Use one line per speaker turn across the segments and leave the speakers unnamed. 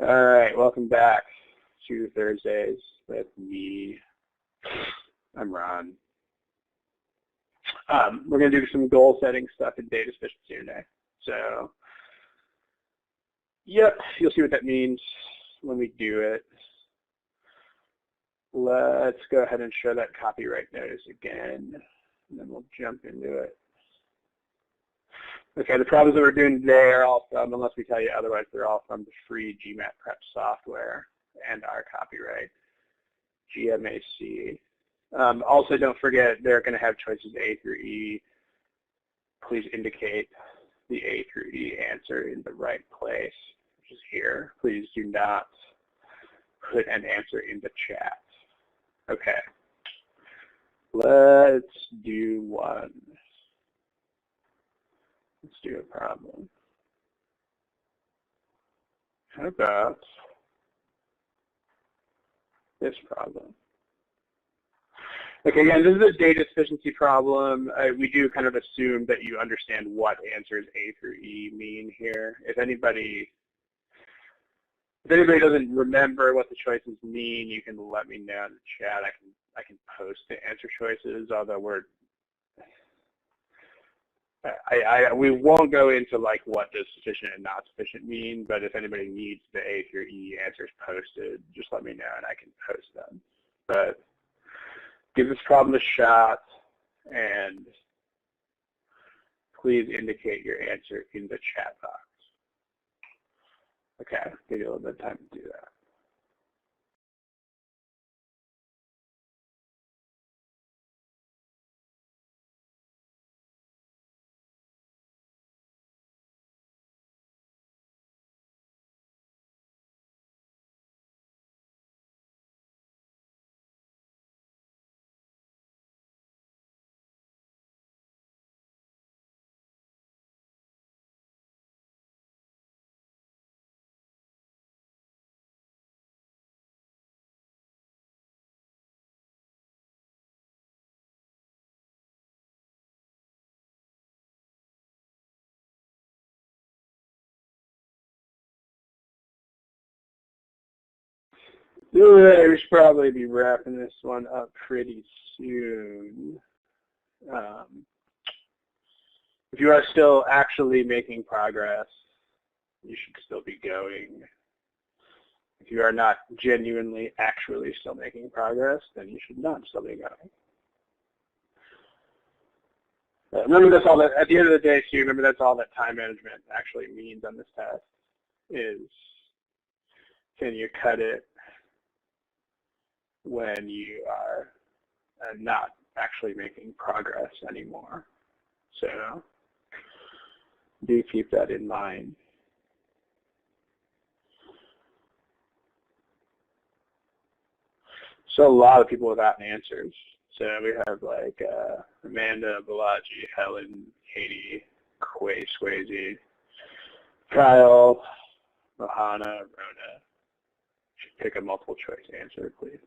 All right, welcome back to Thursdays with me. I'm Ron. We're going to do some goal setting stuff in data sufficiency today. So, yep, you'll see what that means when we do it. Let's go ahead and show that copyright notice again, and then we'll jump into it. Okay, the problems that we're doing today are all from, unless we tell you otherwise, they're all from the free GMAT prep software and our copyright, GMAT. Also, don't forget, they're going to have choices A through E. Please indicate the A through E answer in the right place, which is here. Please do not put an answer in the chat. Okay, let's do one. Let's do a problem. How about this problem? Okay, again, this is a data sufficiency problem. We do kind of assume that you understand what answers A through E mean here. If anybody doesn't remember what the choices mean, you can let me know in the chat. I can post the answer choices, although we won't go into like what does sufficient and not sufficient mean, but if anybody needs the A through E answers posted, just let me know and I can post them. But give this problem a shot and please indicate your answer in the chat box. Okay, give you a little bit of time to do that. All right, we should probably be wrapping this one up pretty soon. If you are still actually making progress, you should still be going. If you are not genuinely, actually still making progress, then you should not still be going. Remember, that's all that, at the end of the day, too, remember that's all that time management actually means on this test is, can you cut it when you are not actually making progress anymore? So do keep that in mind. So a lot of people without answers. So we have like Amanda, Balaji, Helen, Katie, Swayze, Kyle, Mohana, Rona. Should pick a multiple choice answer, please.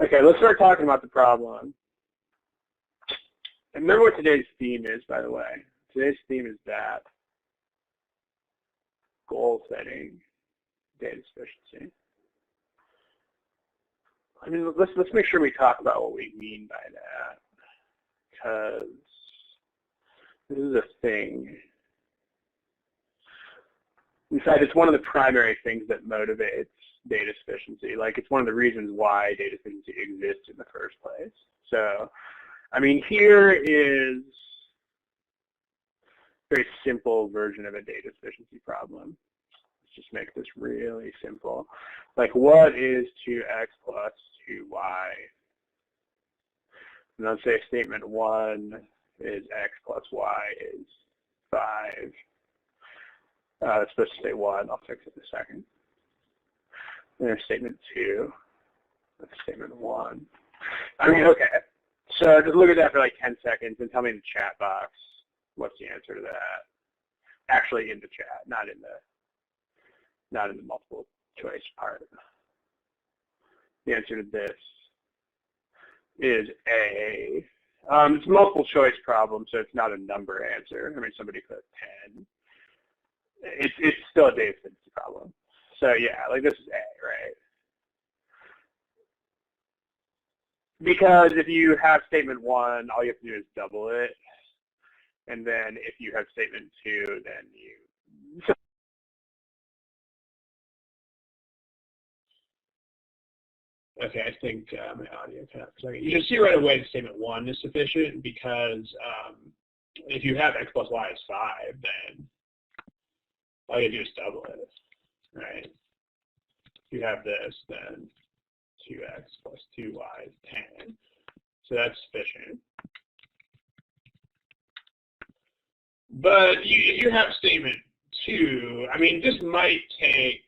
Okay, let's start talking about the problem. And remember what today's theme is, by the way. Today's theme is that goal setting, data sufficiency. I mean, let's make sure we talk about what we mean by that, because this is a thing. In fact, it's one of the primary things that motivates data sufficiency. Like, it's one of the reasons why data sufficiency exists in the first place. So, I mean, here is a very simple version of a data sufficiency problem. Let's just make this really simple. Like, what is 2x plus 2y? And let's say statement 1 is x plus y is 5. It's supposed to say 1. I'll fix it in a second. And there's statement 2. That's statement 1. I mean, okay. So just look at that for like 10 seconds and tell me in the chat box what's the answer to that. Actually in the chat, not in the multiple choice part. The answer to this is A. It's a multiple choice problem, so it's not a number answer. I mean, somebody put 10. it's still a data sufficiency problem. So yeah, like this is A, right? Because if you have statement 1, all you have to do is double it. And then if you have statement 2, then you...
Okay, I think my audio cut out for a second. You can see right away that statement 1 is sufficient because if you have x plus y is 5, then all you do is double it, right? If you have this, then 2x plus 2y is 10. So that's sufficient. But if you have statement 2, I mean, this might take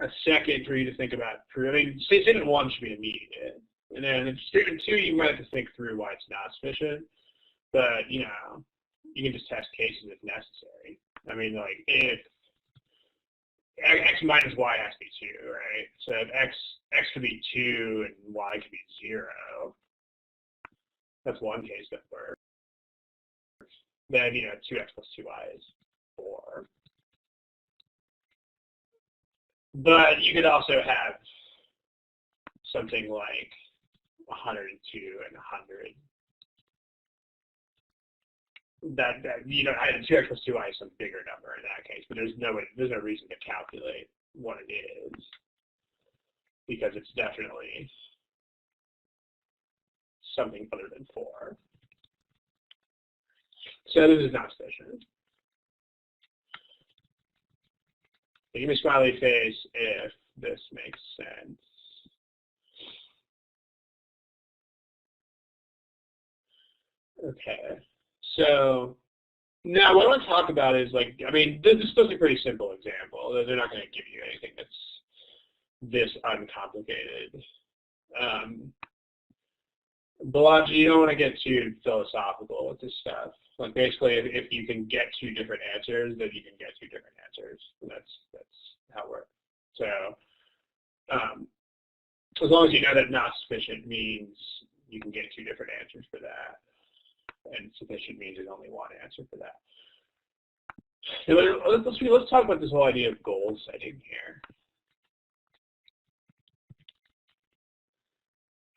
a second for you to think about proof. I mean, statement 1 should be immediate. And then in statement 2, you might have to think through why it's not sufficient. But, you know, you can just test cases if necessary. I mean, like, if x minus y has to be 2, right? So if x could be 2 and y could be 0, that's one case that works. Then, you know, 2x plus 2y is 4. But you could also have something like 102 and 100. That you know, 2x plus 2y is some bigger number in that case, but there's no reason to calculate what it is because it's definitely something other than 4. So this is not sufficient. Give me a smiley face if this makes sense. Okay. So now what I want to talk about is, like, I mean, this is supposed to be a pretty simple example. They're not going to give you anything that's this uncomplicated. But you don't want to get too philosophical with this stuff. Like, basically, if you can get 2 different answers, then you can get 2 different answers. And that's how it works. So as long as you know that not sufficient means you can get 2 different answers for that. And sufficient means there's only one answer for that. So let's talk about this whole idea of goal setting here.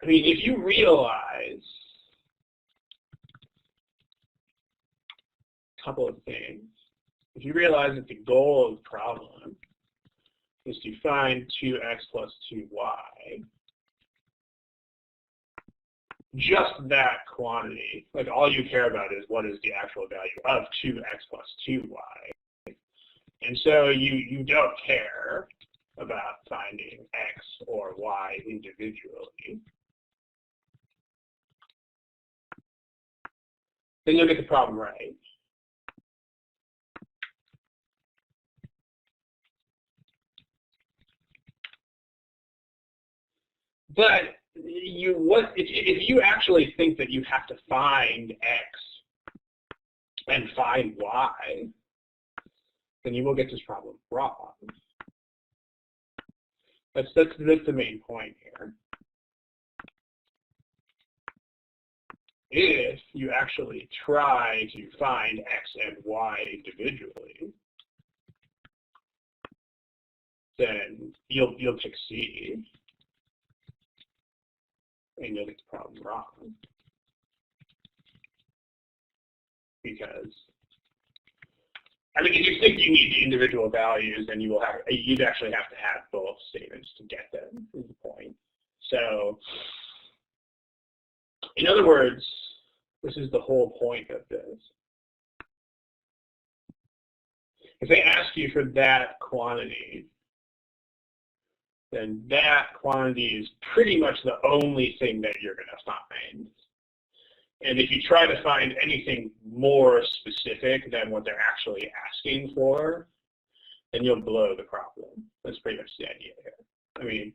I mean, if you realize a couple of things, if you realize that the goal of the problem is to find 2x plus 2y, just that quantity, like all you care about is what is the actual value of 2x plus 2y. And so you don't care about finding x or y individually. Then you'll get the problem right. But if you actually think that you have to find x and find y, then you will get this problem wrong. That's the main point here. If you actually try to find x and y individually, then you'll succeed. And you'll get the problem wrong. Because, I mean, if you think you need the individual values, then you'd actually have to have both statements to get them, is the point. So, in other words, this is the whole point of this. If they ask you for that quantity, then that quantity is pretty much the only thing that you're going to find. And if you try to find anything more specific than what they're actually asking for, then you'll blow the problem. That's pretty much the idea here. I mean,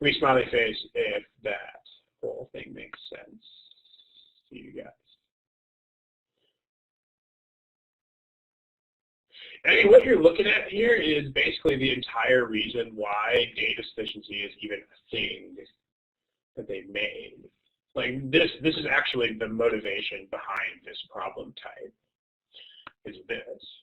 give me smiley face if that whole thing makes sense to you guys. I mean, what you're looking at here is basically the entire reason why data sufficiency is even a thing that they made. Like, this is actually the motivation behind this problem type, is this.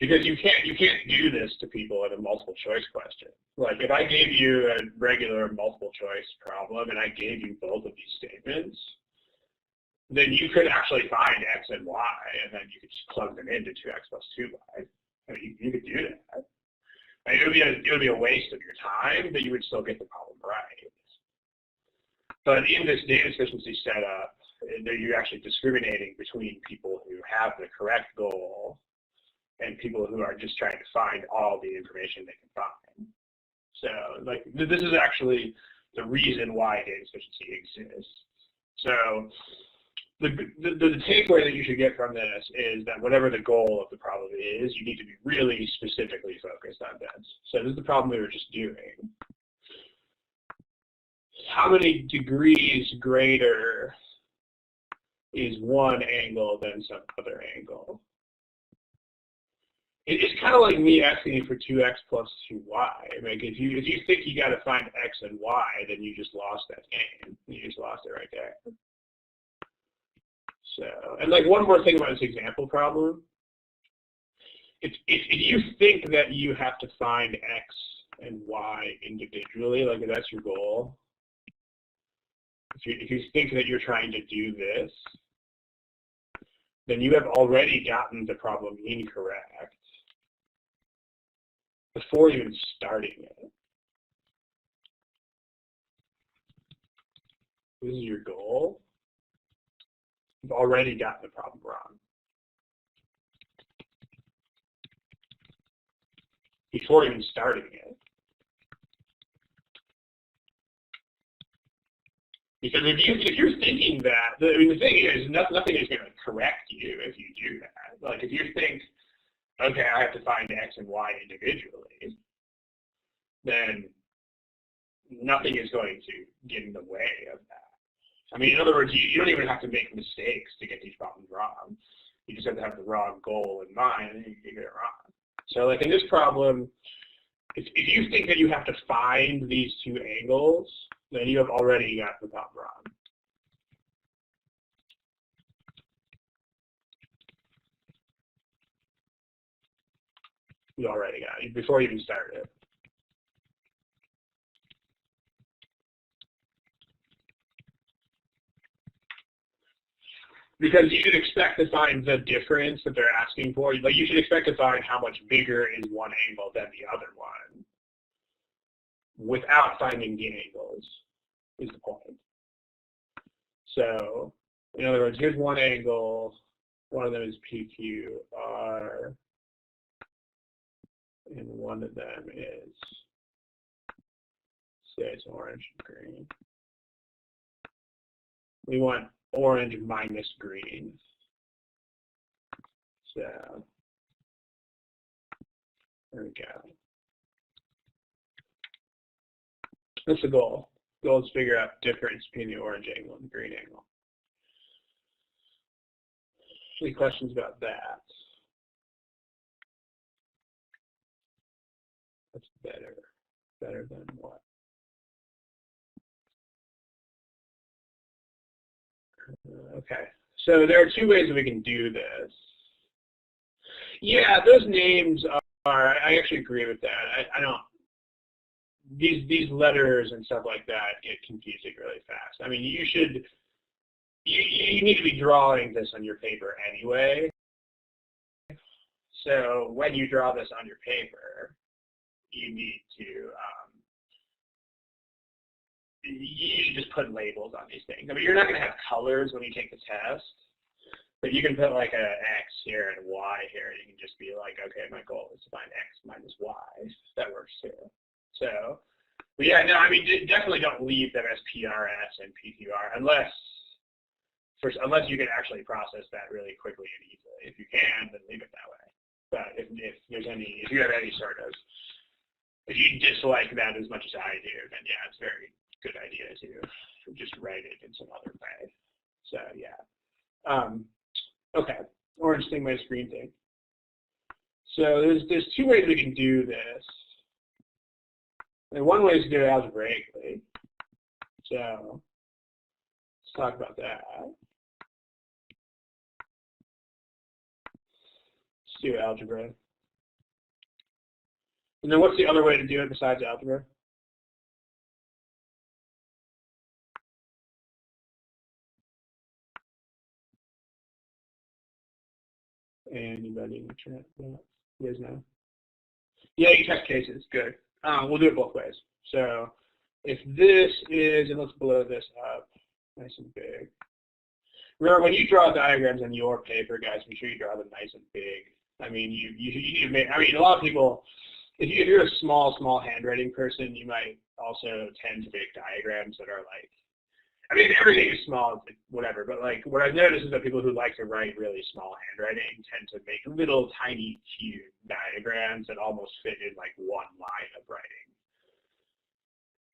Because you can't do this to people in a multiple choice question. Like if I gave you a regular multiple choice problem and I gave you both of these statements, then you could actually find x and y, and then you could just plug them into 2x plus 2y. I mean, you could do that. I mean, it would be a waste of your time, but you would still get the problem right. But in this data sufficiency setup, you're actually discriminating between people who have the correct goal and people who are just trying to find all the information they can find. So, like, this is actually the reason why data sufficiency exists. So, the takeaway that you should get from this is that whatever the goal of the problem is, you need to be really specifically focused on this. So this is the problem we were just doing. How many degrees greater is one angle than some other angle? It's kind of like me asking you for 2x plus 2y. Like if you think you got to find x and y, then you just lost that game. You just lost it right there. So, and like one more thing about this example problem, if you think that you have to find x and y individually, like if that's your goal, if you think that you're trying to do this, then you have already gotten the problem incorrect before even starting it. This is your goal. You've already gotten the problem wrong before even starting it. Because if you're thinking that, I mean, the thing is, nothing is going to correct you if you do that. Like if you think, okay, I have to find x and y individually, then nothing is going to get in the way of that. I mean, in other words, you don't even have to make mistakes to get these problems wrong. You just have to have the wrong goal in mind, and you can get it wrong. So, like in this problem, if you think that you have to find these two angles, then you have already got the problem wrong. You already got it before you even started. Because you should expect to find the difference that they're asking for. Like you should expect to find how much bigger is one angle than the other one without finding the angles, is the point. So, in other words, here's one angle. One of them is PQR, and one of them is, say it's orange and green. We want orange minus green. So there we go. That's the goal. The goal is to figure out the difference between the orange angle and the green angle. Any questions about that? That's better. Better than what? Okay, so there are two ways that we can do this. Yeah, those names are, I actually agree with that. I don't, these letters and stuff like that get confusing really fast. I mean, you need to be drawing this on your paper anyway. So when you draw this on your paper, you need to, you should just put labels on these things. I mean, you're not going to have colors when you take the test, but you can put like a X here and a Y here. You can just be like, okay, my goal is to find X minus Y. That works too. So, but yeah, no, I mean, definitely don't leave them as PRS and PQR unless you can actually process that really quickly and easily. If you can, then leave it that way. But if you have any sort of, if you dislike that as much as I do, then yeah, it's very good idea to just write it in some other way. So yeah. Okay, orange thing minus green thing. So there's two ways we can do this. And one way is to do it algebraically. So let's talk about that. Let's do algebra. And then what's the other way to do it besides algebra? Anybody in the chat? Yeah. You guys know? Yeah, you test cases. Good. We'll do it both ways. So if this is, and let's blow this up nice and big. Remember, when you draw diagrams on your paper, guys, make sure you draw them nice and big. I mean, you need to make, I mean, a lot of people, if you're a small handwriting person, you might also tend to make diagrams that are like, I mean, everything is small, whatever, but like what I've noticed is that people who like to write really small handwriting tend to make little tiny cute diagrams that almost fit in like one line of writing.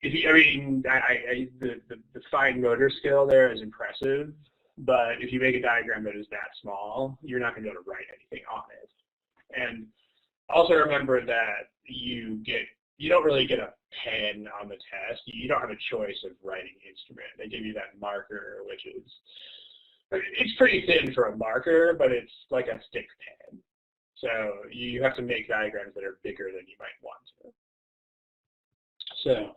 If you, I mean, the fine motor skill there is impressive, but if you make a diagram that is that small, you're not going to be able to write anything on it. And also remember that you don't really get a pen on the test. You don't have a choice of writing instrument. They give you that marker, which is, it's pretty thin for a marker, but it's like a stick pen. So you have to make diagrams that are bigger than you might want to. So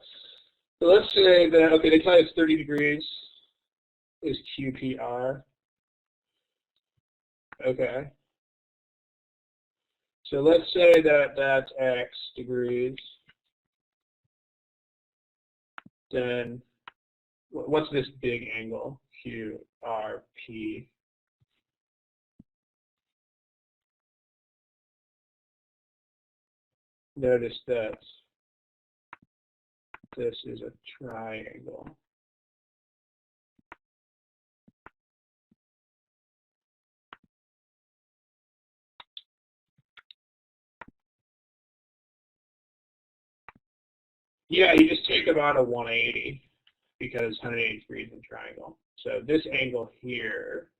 let's say that, okay, they tell you it's 30 degrees is QPR. Okay. So let's say that that's X degrees. Then what's this big angle? QRP. Notice that this is a triangle. Yeah, you just take about a 180 because 180 degrees in a triangle. So this angle here,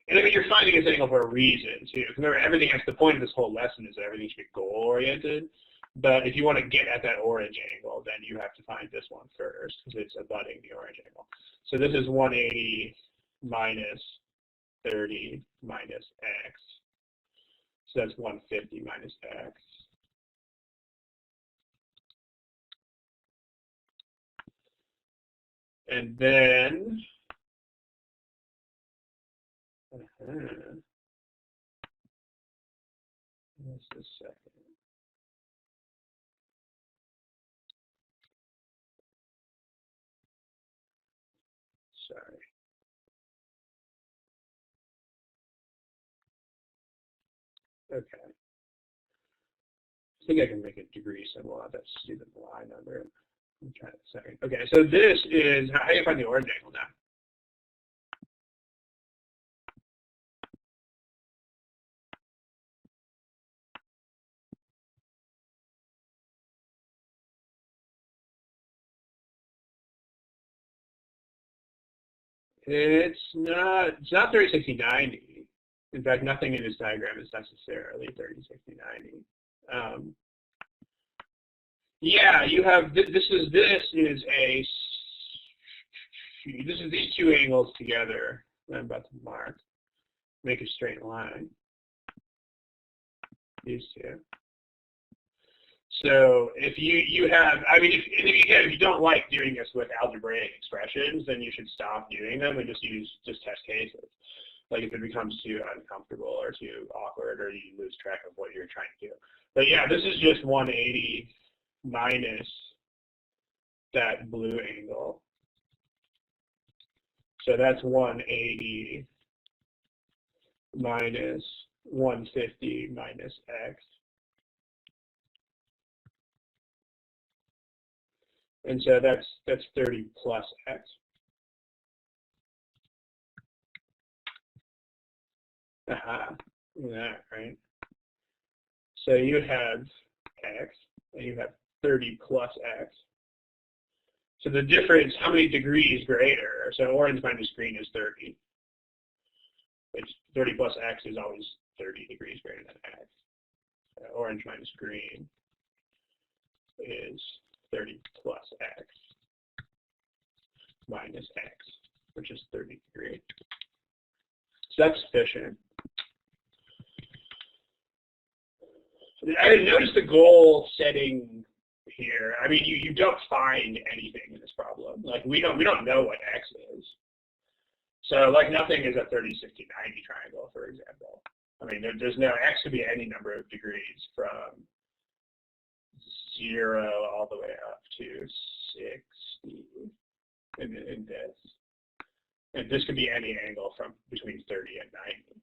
and I mean, you're finding this angle for a reason too. Remember, everything, the point of this whole lesson is that everything should be goal-oriented. But if you want to get at that orange angle, then you have to find this one first because it's abutting the orange angle. So this is 180 minus 30 minus X. So that's 150 minus X. And then, just a second. Sorry. Okay. I think I can make a degree symbol out of that stupid line under it. Let me try it a second. Okay, so this is, how do you find the orange angle now? It's not 30, 60, 90. In fact, nothing in this diagram is necessarily 30, 60, 90. Yeah, you have, this is these two angles together that I'm about to mark. Make a straight line. These two. So if you have, I mean, if you don't like doing this with algebraic expressions, then you should stop doing them and just test cases. Like if it becomes too uncomfortable or too awkward or you lose track of what you're trying to do. But yeah, this is just 180 minus that blue angle. So that's 180 minus 150 minus X. And so that's 30 plus X. Aha, look at that, right? So you have X, and you have 30 plus X. So the difference, how many degrees greater? So orange minus green is 30. Which 30 plus X is always 30 degrees greater than X. Orange minus green is 30 plus X minus X, which is 30 degrees. So that's sufficient. I noticed the goal setting here. I mean, you don't find anything in this problem. Like we don't know what x is. So like nothing is a 30, 60, 90 triangle, for example. I mean, there's no x could be any number of degrees from 0 all the way up to 60 in this. And this could be any angle from between 30 and 90.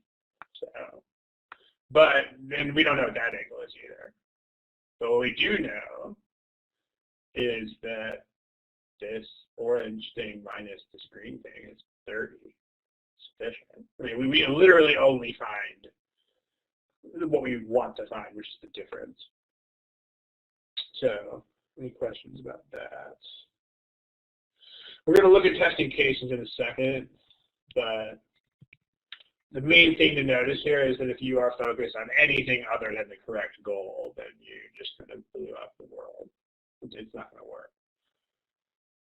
So, but then we don't know what that angle is either. But what we do know is that this orange thing minus this green thing is 30. Sufficient. I mean, we literally only find what we want to find, which is the difference. So, any questions about that? We're going to look at testing cases in a second, but the main thing to notice here is that if you are focused on anything other than the correct goal, then you just kind of blew up the world. It's not going to work.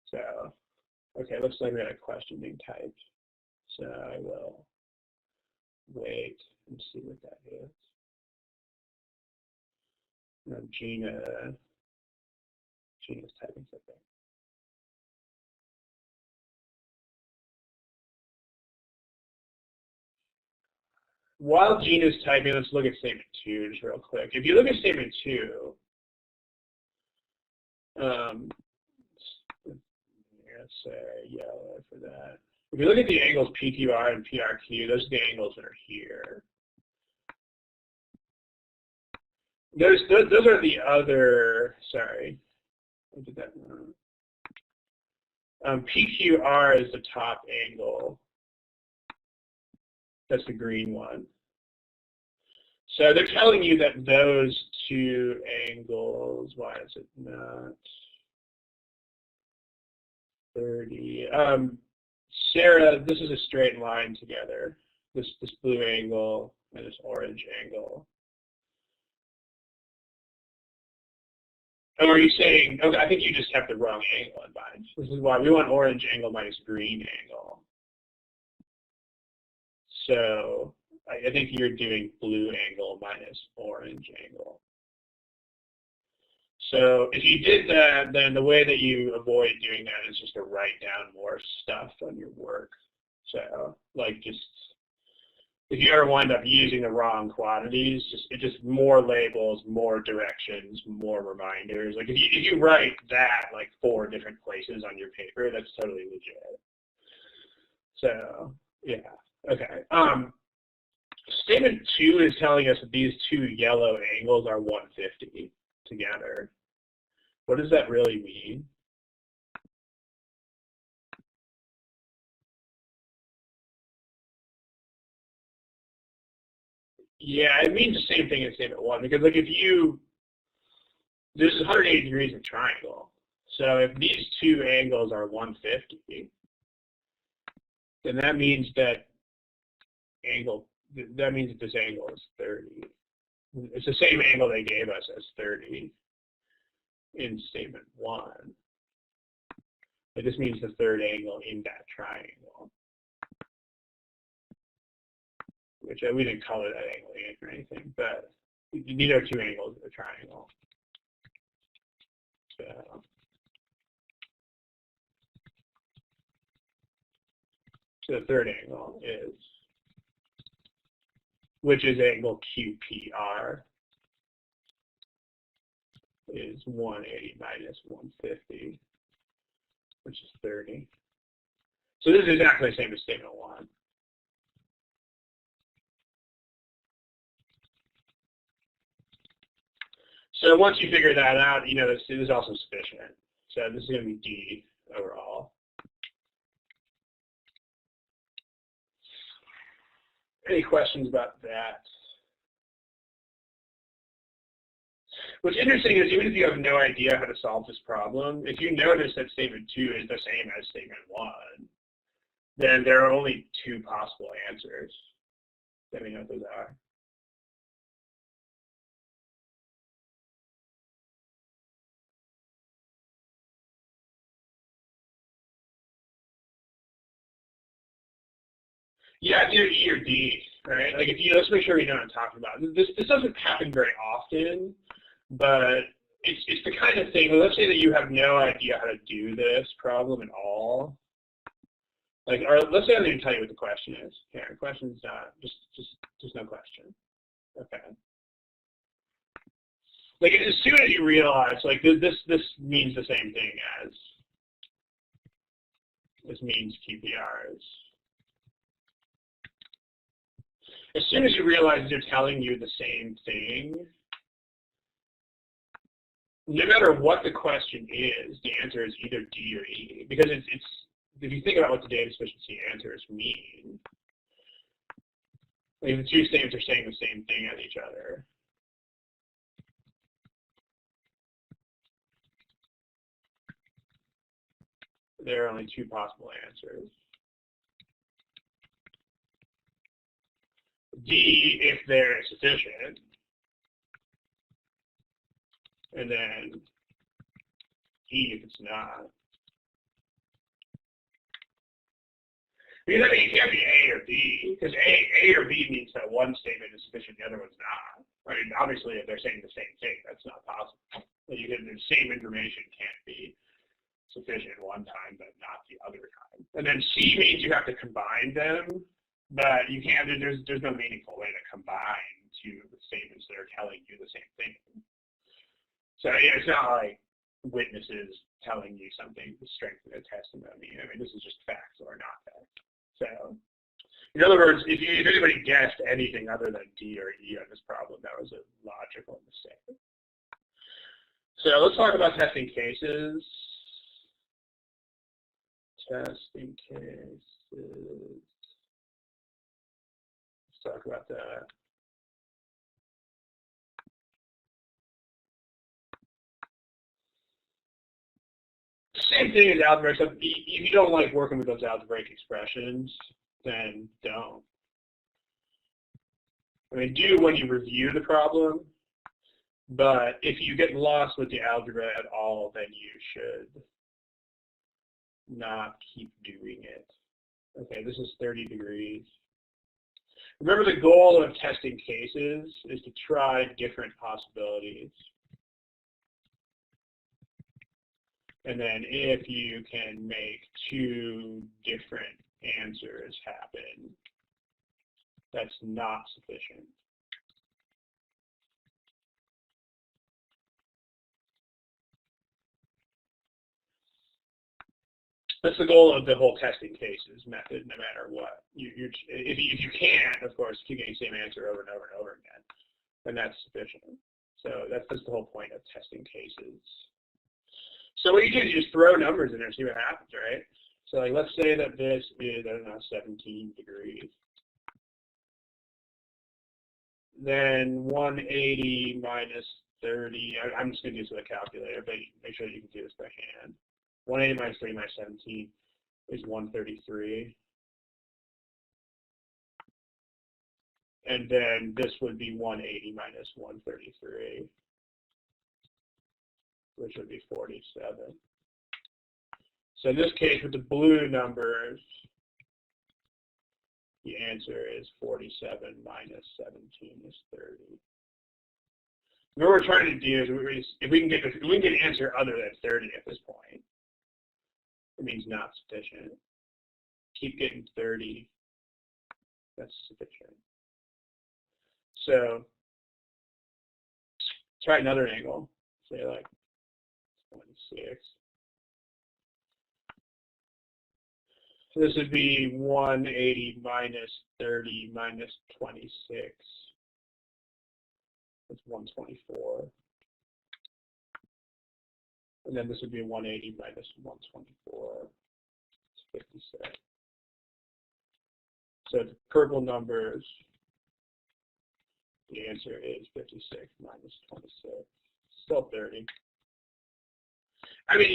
So, okay, looks like we got a question being typed. So I will wait and see what that is. No, Gina's typing something. While Gina's typing, let's look at statement 2 just real quick. If you look at statement 2, let's say yellow for that. If you look at the angles PQR and PRQ, those are the angles that are here. Those are the other, sorry, I did that wrong. PQR is the top angle. That's the green one. So they're telling you that those two angles, why is it not 30? Sarah, this is a straight line together. This blue angle and this orange angle. Oh, are you saying, okay, I think you just have the wrong angle in mind. This is why we want orange angle minus green angle. So I think you're doing blue angle minus orange angle. So if you did that, then the way that you avoid doing that is just to write down more stuff on your work. So like just, if you ever wind up using the wrong quantities, just more labels, more directions, more reminders. Like if you write that like 4 different places on your paper, that's totally legit. So yeah, okay. Statement 2 is telling us that these 2 yellow angles are 150 together. What does that really mean? Yeah, it means the same thing as statement 1, because like if you, this is 180 degrees of triangle. So if these 2 angles are 150, then that means that this angle is 30. It's the same angle they gave us as 30 in statement 1. But this means the third angle in that triangle, which we didn't color that angle in or anything, but these are 2 angles of the triangle. So the third angle is, which is angle QPR, is 180 minus 150, which is 30. So this is exactly the same as statement 1. So once you figure that out, you know this is also sufficient. So this is going to be D overall. Any questions about that? What's interesting is even if you have no idea how to solve this problem, if you notice that statement 2 is the same as statement 1, then there are only 2 possible answers. Let me know what those are. Yeah, it's either E or D. right? Like if you, let's make sure we know what I'm talking about. This doesn't happen very often, but it's the kind of thing, let's say that you have no idea how to do this problem at all. Like, or let's say I don't even tell you what the question is. Yeah, the question's not, just no question. Okay. Like as soon as you realize, like this means the same thing as, this means QPRs. As soon as you realize they're telling you the same thing, no matter what the question is, the answer is either D or E. Because it's if you think about what the data sufficiency answers mean, like the two statements are saying the same thing as each other. There are only two possible answers. D if they're sufficient, and then E if it's not. Because I mean, it can't be A or B, because A or B means that one statement is sufficient, the other one's not. I mean, obviously, if they're saying the same thing, that's not possible. You can, the same information can't be sufficient one time, but not the other time. And then C means you have to combine them, but you can't. There's no meaningful way to combine two statements that are telling you the same thing. So yeah, it's not like witnesses telling you something to strengthen a testimony. I mean, this is just facts or not facts. So, in other words, if anybody guessed anything other than D or E on this problem, that was a logical mistake. So let's talk about testing cases. Testing cases. Let's talk about that. Same thing as algebra, except if you don't like working with those algebraic expressions, then don't. I mean, do when you review the problem, but if you get lost with the algebra at all, then you should not keep doing it. Okay, this is 30 degrees. Remember, the goal of testing cases is to try different possibilities. And then if you can make two different answers happen, that's not sufficient. That's the goal of the whole testing cases method, no matter what. If you can, of course, keep getting the same answer over and over and over again, then that's sufficient. So that's the whole point of testing cases. So what you do is you just throw numbers in there and see what happens, right? So like, let's say that this is, I don't know, 17 degrees. Then 180 minus 30, I'm just going to do this with a calculator, but make sure you can do this by hand. 180 minus 30 minus 17 is 133. And then this would be 180 minus 133. Which would be 47. So in this case, with the blue numbers, the answer is 47 minus 17 is 30. What we're trying to do is, if we can get an answer other than 30 at this point, it means not sufficient. Keep getting 30. That's sufficient. So try another angle. Say like 26. So this would be 180 minus 30 minus 26. That's 124. And then this would be 180 minus 124. It's 56. So the purple numbers, the answer is 56 minus 26. Still 30. I mean,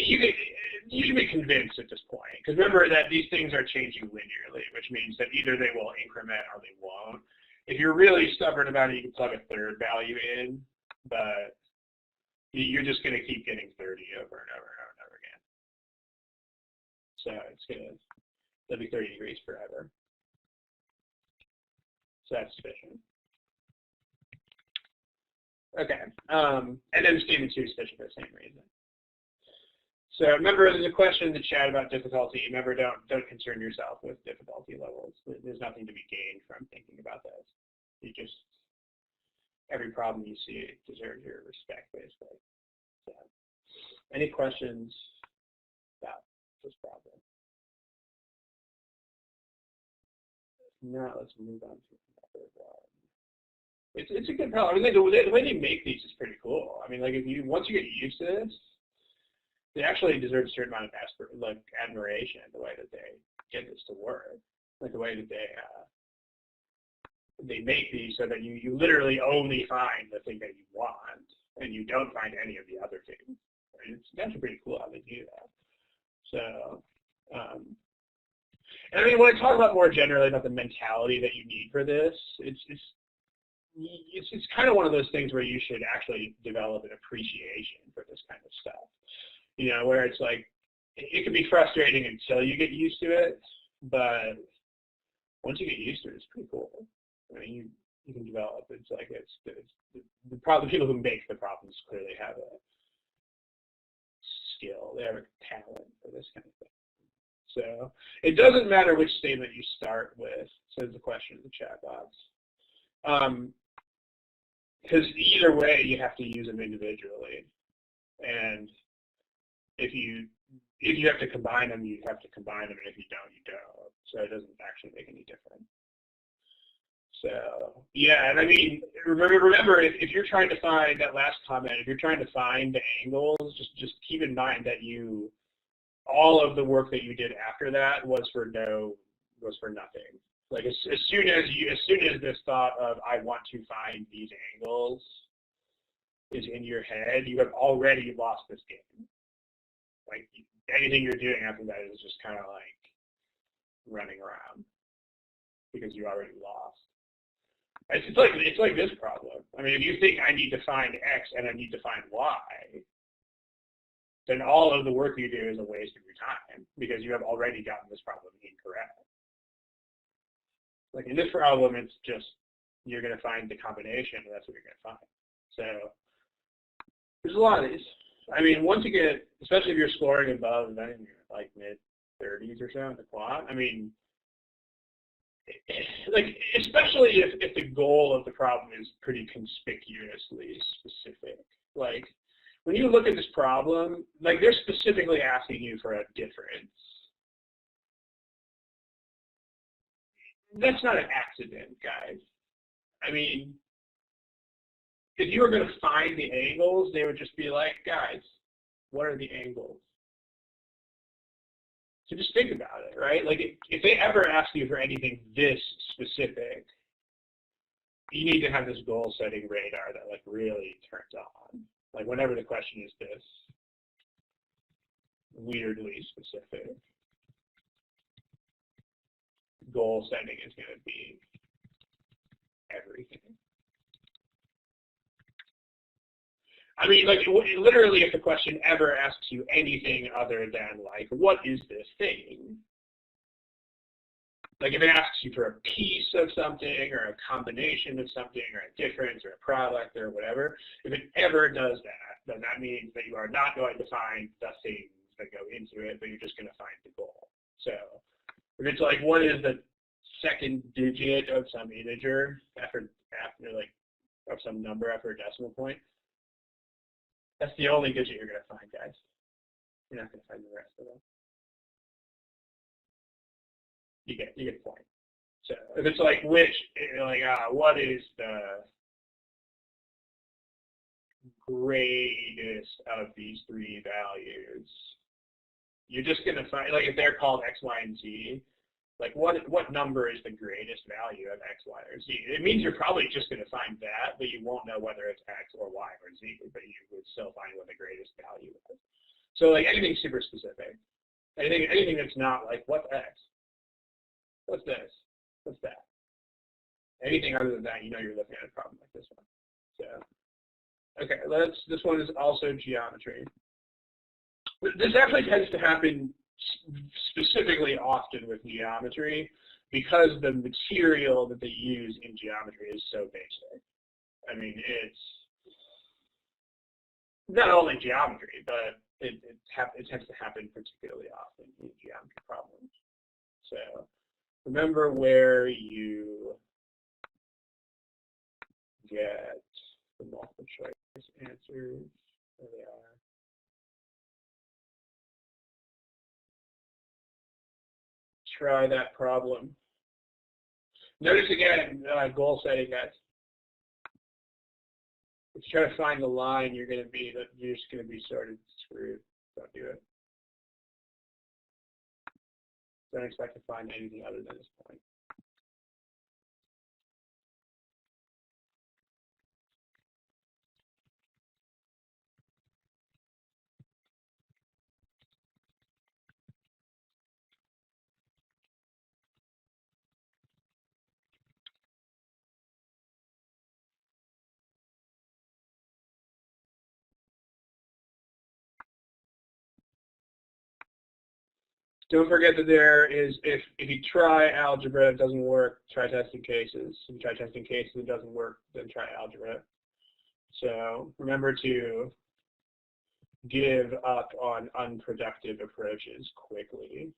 you should be convinced at this point, because remember that these things are changing linearly, which means that either they will increment or they won't. If you're really stubborn about it, you can plug a third value in, but you're just going to keep getting 30 over and over and over and over again. So it'll be 30 degrees forever. So that's sufficient. Okay, and then statement 2 is sufficient for the same reason. So remember, there's a question in the chat about difficulty. Remember, don't concern yourself with difficulty levels. There's nothing to be gained from thinking about this. You just, every problem you see deserves your respect, basically. So, any questions about this problem? Now let's move on to another one. It's a good problem. I mean, the way they make these is pretty cool. I mean, like once you get used to this, they actually deserve a certain amount of admiration the way that they get this to work, like the way that they make these so that you literally only find the thing that you want and you don't find any of the other things. I mean, it's actually pretty cool how they do that. So, and I mean, when I talk about more generally about the mentality that you need for this, it's kind of one of those things where you should actually develop an appreciation for this kind of stuff. You know, where it's like, it can be frustrating until you get used to it, but once you get used to it, it's pretty cool. I mean, you can develop. It's like, the people who make the problems clearly have a skill. They have a talent for this kind of thing. So it doesn't matter which statement you start with, says the question in the chat box. Because either way, you have to use them individually. And if you have to combine them, you have to combine them, and if you don't, you don't. So it doesn't actually make any difference. So yeah, and I mean, remember if you're trying to find that last comment, if you're trying to find the angles, just keep in mind that all of the work that you did after that was for nothing. Like as soon as this thought of I want to find these angles is in your head, you have already lost this game. Like anything you're doing after that is just kind of like running around because you already lost. It's like this problem. I mean, if you think I need to find X and I need to find Y, then all of the work you do is a waste of your time because you have already gotten this problem incorrect. Like in this problem, it's just you're going to find the combination, and that's what you're going to find. So there's a lot of these. I mean, once you get, especially if you're scoring above, then you're like mid-30s or so in the quant. I mean, like especially if the goal of the problem is pretty conspicuously specific. Like when you look at this problem, like they're specifically asking you for a difference. That's not an accident, guys. I mean, if you were going to find the angles, they would just be like, guys, what are the angles? So just think about it, right? Like if they ever ask you for anything this specific, you need to have this goal setting radar that like really turns on. Like whenever the question is this weirdly specific, goal setting is going to be everything. I mean, like, literally, if the question ever asks you anything other than, like, what is this thing? Like, if it asks you for a piece of something or a combination of something or a difference or a product or whatever, if it ever does that, then that means that you are not going to find the things that go into it, but you're just going to find the goal. So if it's like, what is the second digit of some integer after like, of some number after a decimal point, that's the only digit you're going to find, guys. You're not going to find the rest of them. You get the point. So if it's like what is the greatest of these three values, you're just going to find, like if they're called X, Y, and Z, like what number is the greatest value of X, Y, or Z? It means you're probably just going to find that, but you won't know whether it's X or Y or Z, but you would still find what the greatest value is. So like anything super specific, anything that's not like, what's X? What's this? What's that? Anything other than that, you know you're looking at a problem like this one. So, okay, this one is also geometry. This actually tends to happen specifically often with geometry, because the material that they use in geometry is so basic. I mean, it's not only geometry, but it tends to happen particularly often in geometry problems. So remember where you get the multiple choice answers. There they are. Try that problem. Notice again, goal setting, guys. If you try to find the line, you're just going to be sort of screwed. Don't do it. Don't expect to find anything other than this point. Don't forget that there is, if you try algebra, it doesn't work, try testing cases. If you try testing cases, it doesn't work, then try algebra. So remember to give up on unproductive approaches quickly.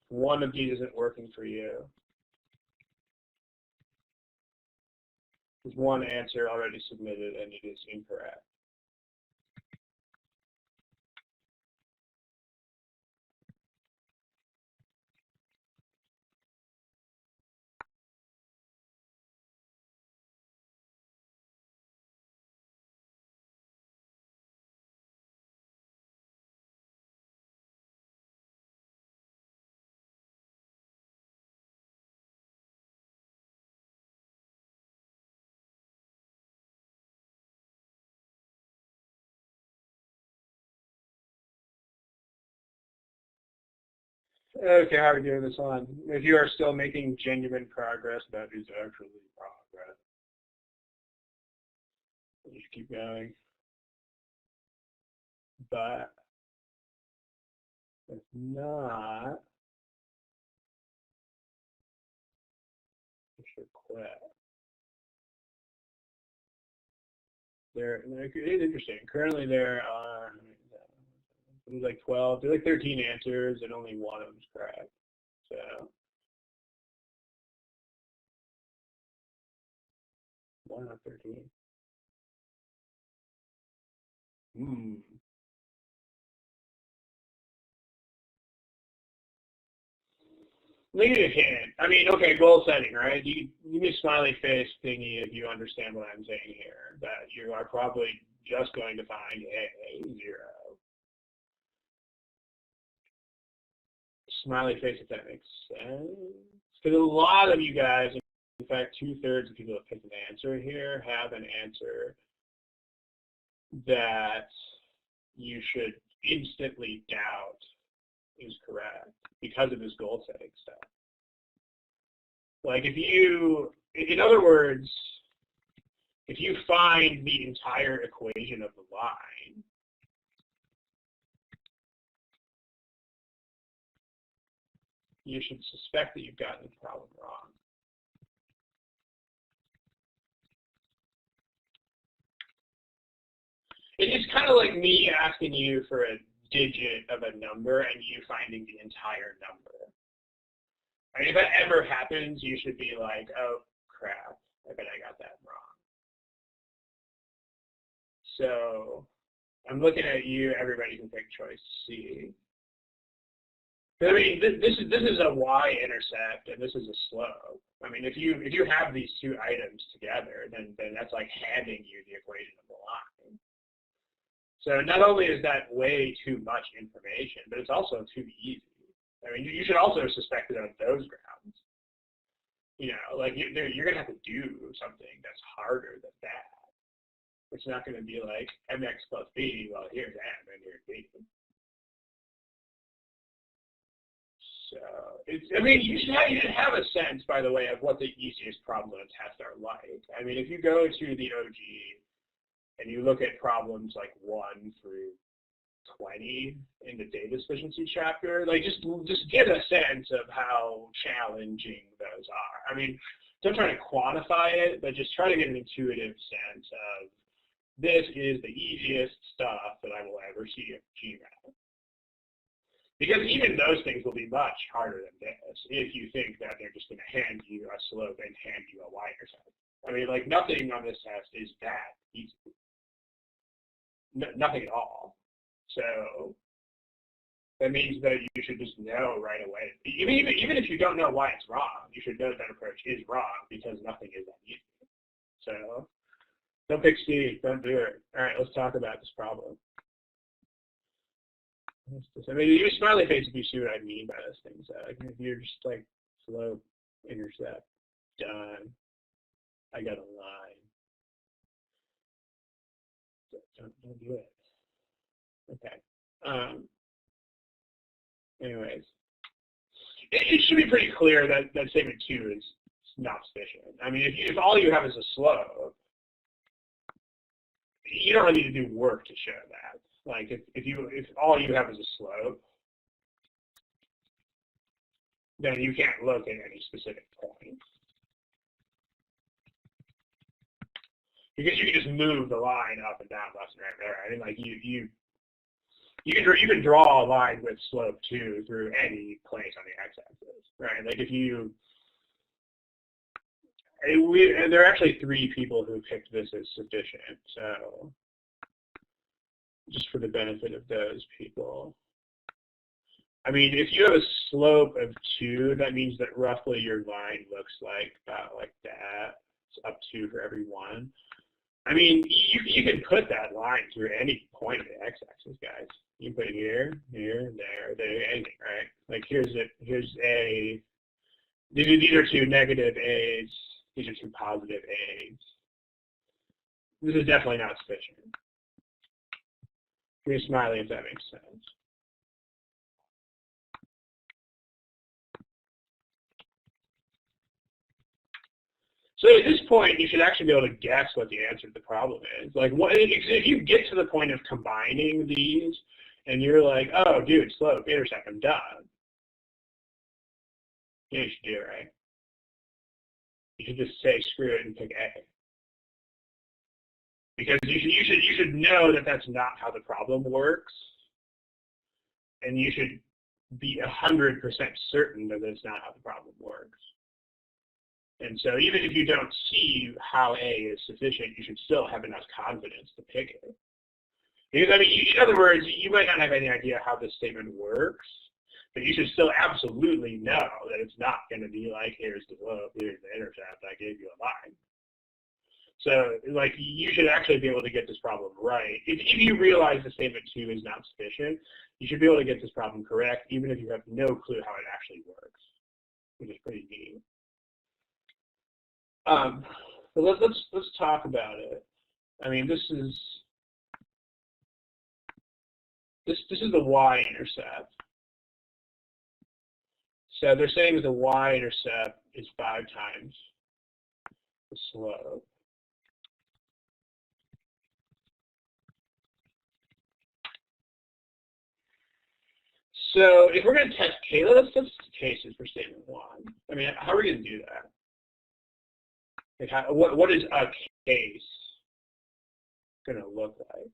One of these isn't working for you. There's one answer already submitted and it is incorrect. Okay, how are we doing this on? If you are still making genuine progress, that is actually progress. Just keep going. But if not, you should quit. It is interesting. Currently there are like 12, there's like 13 answers and only one of them is correct. So 1 out of 13. Let me give you a hint. I mean, okay, goal setting, right? You give me a smiley face thingy if you understand what I'm saying here, that you are probably just going to find a 0. Smiley face, if that makes sense. Because a lot of you guys, in fact, 2/3 of people that picked an answer here have an answer that you should instantly doubt is correct because of this goal setting stuff. Like if you, in other words, if you find the entire equation of the line, you should suspect that you've gotten the problem wrong. It's kind of like me asking you for a digit of a number and you finding the entire number. I mean, if that ever happens, you should be like, oh, crap, I bet I got that wrong. So I'm looking at you. Everybody can pick choice C. I mean, this is a y-intercept and this is a slope. I mean, if you have these two items together, then that's like handing you the equation of the line. So not only is that way too much information, but it's also too easy. I mean, you should also suspect it on those grounds. You know, like you're going to have to do something that's harder than that. It's not going to be like mx plus b, well, here's m and here's b. So So I mean, you should have a sense, by the way, of what the easiest problems on a test are like. I mean, if you go to the OG and you look at problems like 1 through 20 in the data sufficiency chapter, like just get a sense of how challenging those are. I mean, don't try to quantify it, but just try to get an intuitive sense of this is the easiest stuff that I will ever see in GMAT. Because even those things will be much harder than this if you think that they're just going to hand you a slope and hand you a y-intercept. I mean, like, nothing on this test is that easy. Nothing at all. So that means that you should just know right away. Even if you don't know why it's wrong, you should know that approach is wrong because nothing is that easy. So don't pick C. Don't do it. All right, let's talk about this problem. I mean, you smiley face if you see what I mean by those things. Like, if you're just like slope, intercept, done. I got a line. Don't do it. Okay. Anyways, it should be pretty clear that statement 2 is not sufficient. I mean, if all you have is a slope, you don't really need to do work to show that. Like, if all you have is a slope, then you can't look at any specific point. Because you can just move the line up and down, left and right there. I mean, like, you can draw a line with slope 2 through any place on the x-axis, right? Like, there are actually 3 people who picked this as sufficient, so just for the benefit of those people. I mean, if you have a slope of 2, that means that roughly your line looks like about like that. It's up 2 for every 1. I mean, you can put that line through any point of the x-axis, guys. You can put it here, here, there, anything, right? Like here's A. These are 2 negative A's. These are 2 positive A's. This is definitely not sufficient. Give me a smiley if that makes sense. So at this point, you should actually be able to guess what the answer to the problem is. Like, if you get to the point of combining these, and you're like, oh, dude, slope, intercept, I'm done. Yeah, you should do it, right? You should just say screw it and pick A. Because you should know that that's not how the problem works, and you should be 100% certain that it's not how the problem works. And so even if you don't see how A is sufficient, you should still have enough confidence to pick it. Because, I mean, in other words, you might not have any idea how this statement works, but you should still absolutely know that it's not going to be like, here's the slope, here's the intercept, I gave you a line. So, like, you should actually be able to get this problem right. If you realize the statement 2 is not sufficient, you should be able to get this problem correct, even if you have no clue how it actually works, which is pretty neat. But let's talk about it. I mean, this is the y-intercept. So they're saying the y-intercept is 5 times the slope. So if we're going to test let's test cases for statement 1. I mean, how are we going to do that? Like what is a case going to look like?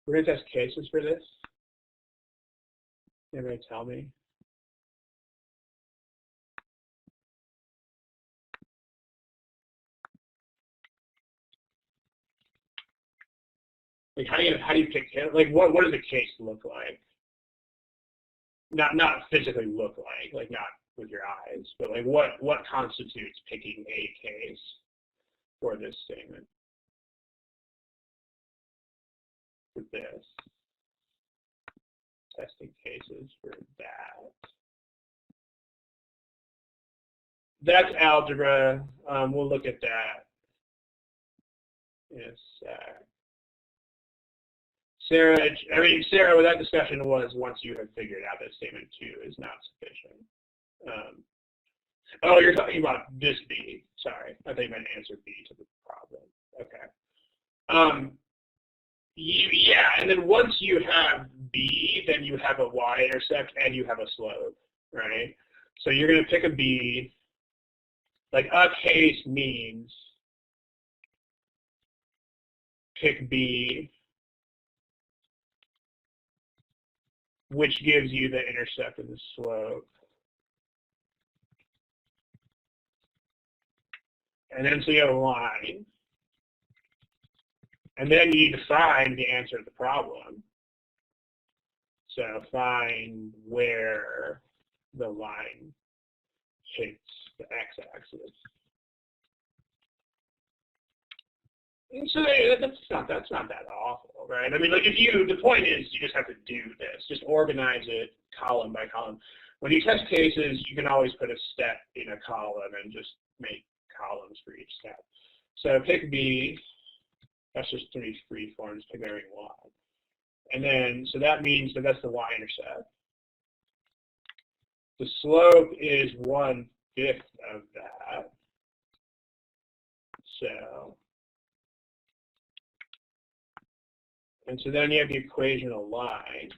We're going to test cases for this. Anybody tell me? Like how do you pick, like what does a case look like? Not physically look like not with your eyes, but like what constitutes picking a case for this statement? For this. Testing cases for that. that's algebra. We'll look at that in a sec. Sarah, what that discussion was once you have figured out that statement 2 is not sufficient. Oh, you're talking about this B. Sorry, I think I meant answer B to the problem. Okay. Yeah, and then once you have B, then you have a y-intercept and you have a slope, right? So you're going to pick a B. Like a case means pick B, which gives you the intercept and the slope. And then so you have a line. And then you need to find the answer to the problem. So find where the line hits the x-axis. And so that's not that awful, right? I mean, like the point is you just have to do this. Just organize it column by column. When you test cases, you can always put a step in a column and just make columns for each step. So pick B. That's just 3 free forms, pick varying y. And then, so that means that that's the y-intercept. The slope is 1/5 of that. So, and so then you have the equational line.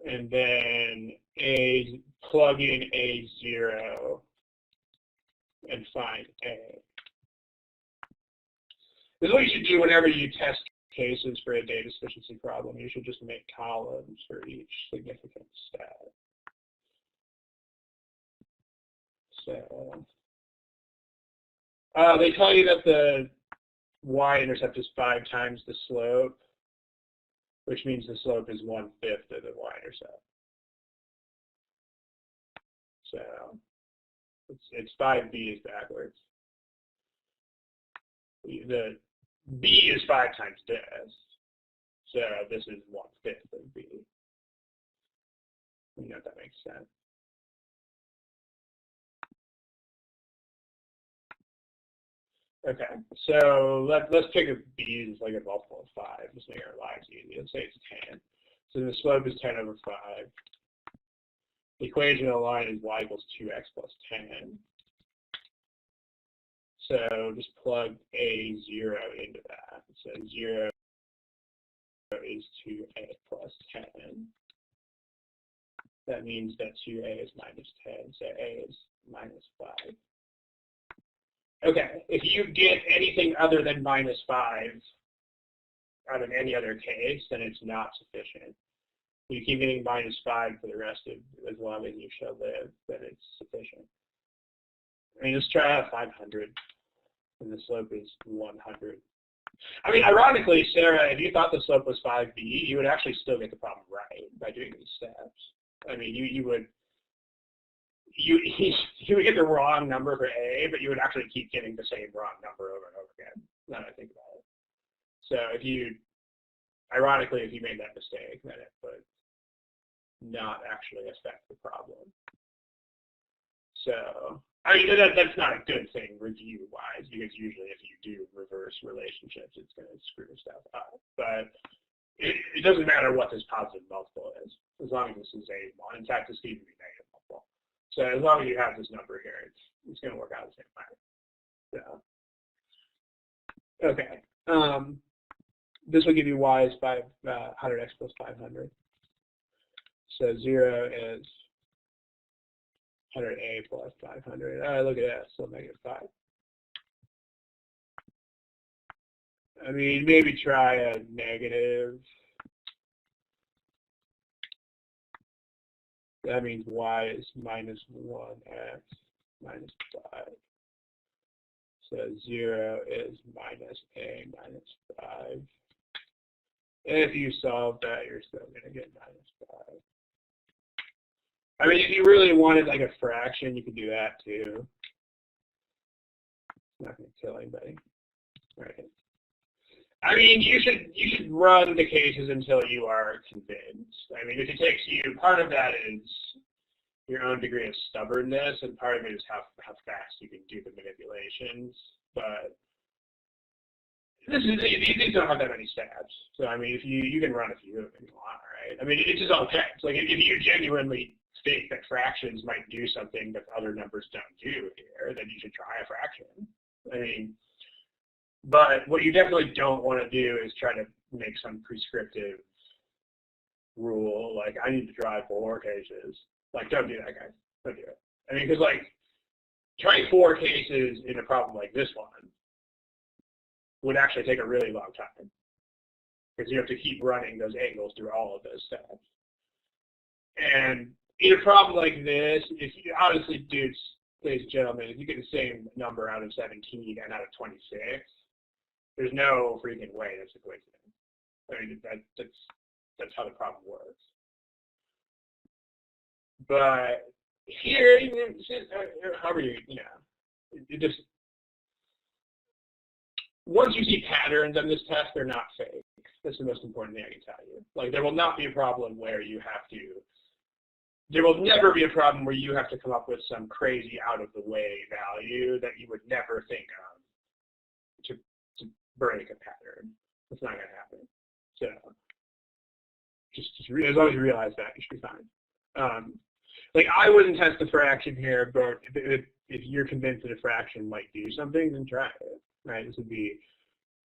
And then plug in A0 and find A. This is what you should do whenever you test cases for a data sufficiency problem. You should just make columns for each significant step. So they tell you that the y-intercept is 5 times the slope, which means the slope is 1/5 of the y-intercept. So it's 5b is backwards. The b is 5 times this, so this is 1/5 of b. You know if that makes sense. Okay, so let's pick a b as like a multiple of 5. Just make our lives easy. Let's say it's 10. So the slope is 10 over 5. The equational line is y equals 2x plus 10. So just plug A0 into that. So 0 is 2a plus 10. That means that 2a is minus 10, so a is minus 5. Okay, if you get anything other than minus 5 out of any other case, then it's not sufficient. If you keep getting minus 5 for the rest of as long as you shall live, then it's sufficient. I mean, let's try out 500, and the slope is 100. I mean, ironically, Sarah, if you thought the slope was 5b, you would actually still get the problem right by doing these steps. I mean, you would get the wrong number for A, but you would actually keep getting the same wrong number over and over again, now that I think about it. So ironically, if you made that mistake, then it would not actually affect the problem. So, I mean, that's not a good thing review-wise, because usually if you do reverse relationships, it's going to screw stuff up. But it doesn't matter what this positive multiple is, as long as this is A1. In fact, this can even be negative multiple. So as long as you have this number here, it's going to work out the same way. So, okay. This will give you y is 500x plus 500. So 0 is 100a plus 500. Look at that, still negative 5. I mean, maybe try a negative. That means y is minus 1x minus 5. So 0 is minus a minus 5. If you solve that, you're still going to get minus 5. I mean, if you really wanted like a fraction, you could do that too. It's not going to kill anybody, right? I mean, you should run the cases until you are convinced. I mean, if it takes you, part of that is your own degree of stubbornness, and part of it is how fast you can do the manipulations. But these don't have that many steps. So I mean, if you can run a few of them if you want, right? I mean, it's just okay. It's like if you genuinely think that fractions might do something that other numbers don't do here, then you should try a fraction. I mean, but what you definitely don't want to do is try to make some prescriptive rule, like I need to try 4 cases. Like, don't do that, guys. Don't do it. I mean, because like trying 4 cases in a problem like this one would actually take a really long time, because you have to keep running those angles through all of those steps. And in a problem like this, if you honestly, dudes, ladies and gentlemen, if you get the same number out of 17 and out of 26, there's no freaking way that's a coincidence. I mean, that's how the problem works. But here, however you know, it just, once you see patterns on this test, they're not fake. That's the most important thing I can tell you. Like, there will not be a problem where you have to, there will never be a problem where you have to come up with some crazy out-of-the-way value that you would never think of to break a pattern. That's not going to happen. So just as long as you realize that, you should be fine. Like, I wouldn't test the fraction here, but if you're convinced that a fraction might do something, then try it. Right? This would be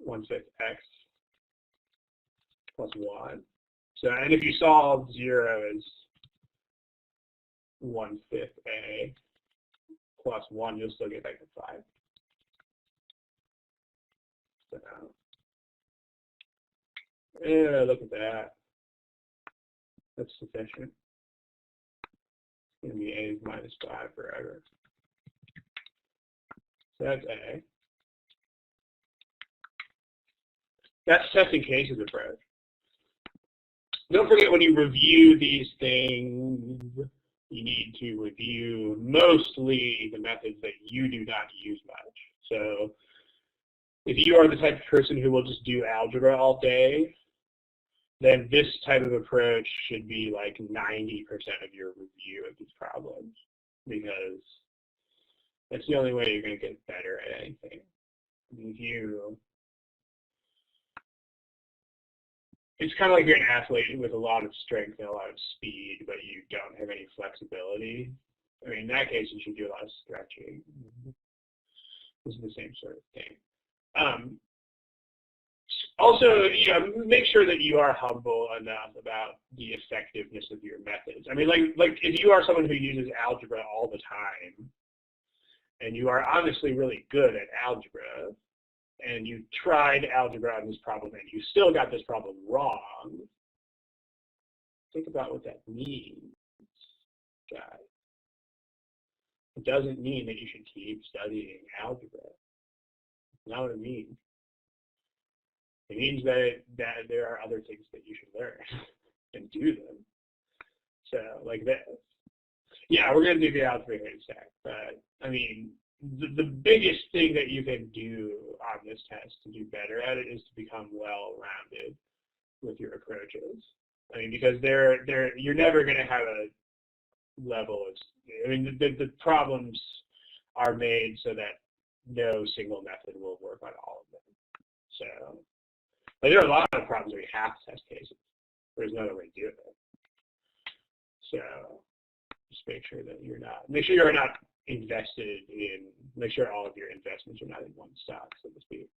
1/5 x plus 1. So, and if you solve 0 as 1/5 a plus 1, you'll still get back to 5. So, yeah, look at that. That's sufficient. It's going to be a minus 5 forever. So that's a. That's testing cases approach. Don't forget, when you review these things, you need to review mostly the methods that you do not use much. So if you are the type of person who will just do algebra all day, then this type of approach should be like 90% of your review of these problems, because that's the only way you're going to get better at anything. It's kind of like you're an athlete with a lot of strength and a lot of speed, but you don't have any flexibility. I mean, in that case, you should do a lot of stretching. This is the same sort of thing. Also, make sure that you are humble enough about the effectiveness of your methods. I mean, like if you are someone who uses algebra all the time, and you are honestly really good at algebra, and you tried algebra on this problem, and you still got this problem wrong, think about what that means, guys. It doesn't mean that you should keep studying algebra. That's not what it means. It means that there are other things that you should learn and do them. So, like this. Yeah, we're going to do the algebra here in a sec, but I mean, the biggest thing that you can do on this test to do better at it is to become well-rounded with your approaches. I mean, because you're never going to have a level of, I mean, the problems are made so that no single method will work on all of them. So, but there are a lot of problems where you have to test cases. There's no other way to do it. So just make sure you're not invested in, make sure all of your investments are not in one stock, so to speak.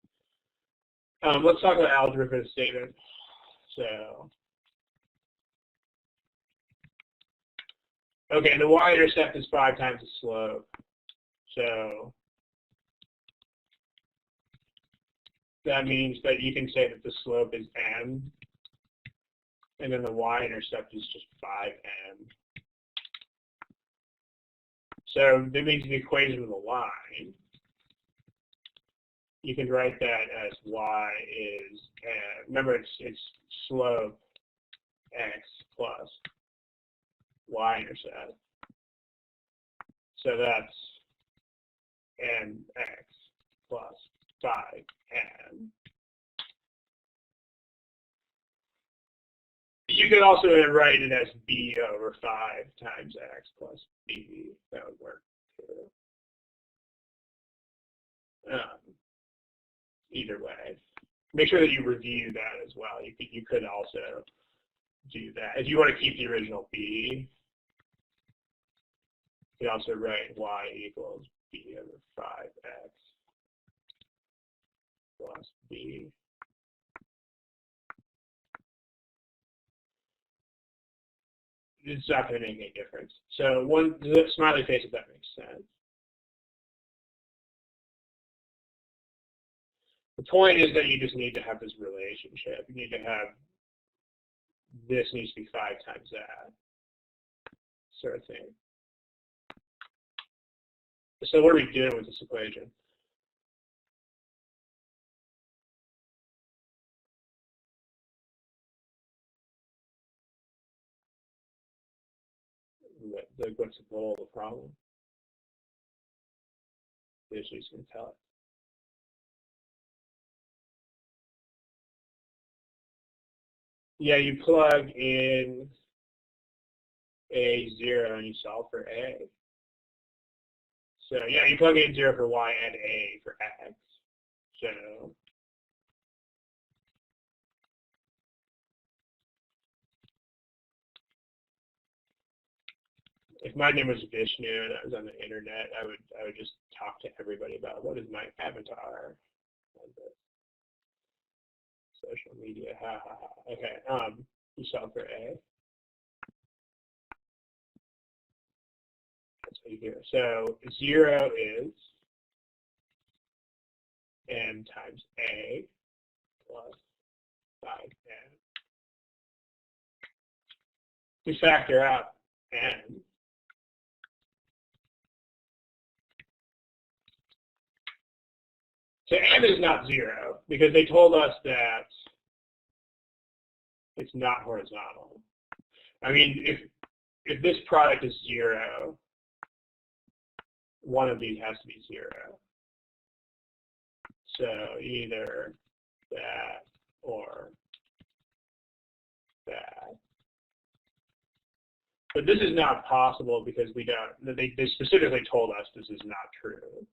Let's talk about algebra for the statement. So, okay, the y-intercept is 5 times the slope. So that means that you can say that the slope is m, and then the y-intercept is just 5m. So that means the equation of the line, you can write that as y is, remember it's slope x plus y-intercept. So that's mx plus 5m. you could also write it as b over 5 times x plus b. That would work too. Either way, make sure that you review that as well. You could also do that if you want to keep the original b. You could also write y equals b over 5x plus b. It's not going to make any difference. So the smiley face, if that makes sense. The point is that you just need to have this relationship. You need to have this needs to be 5 times that sort of thing. So what are we doing with this equation? What's the goal of the problem? It's just going to tell it. Yeah, you plug in A0 and you solve for A. So yeah, you plug in 0 for y and A for x. So if my name was Vishnu and I was on the internet, I would just talk to everybody about what is my avatar. Social media, ha ha ha. Okay, you solve for A. That's what you do. So 0 is n times A plus 5n. We factor out n. So n is not 0 because they told us that it's not horizontal. I mean, if this product is 0, one of these has to be 0. So either that or that. But this is not possible because we don't. They specifically told us this is not true.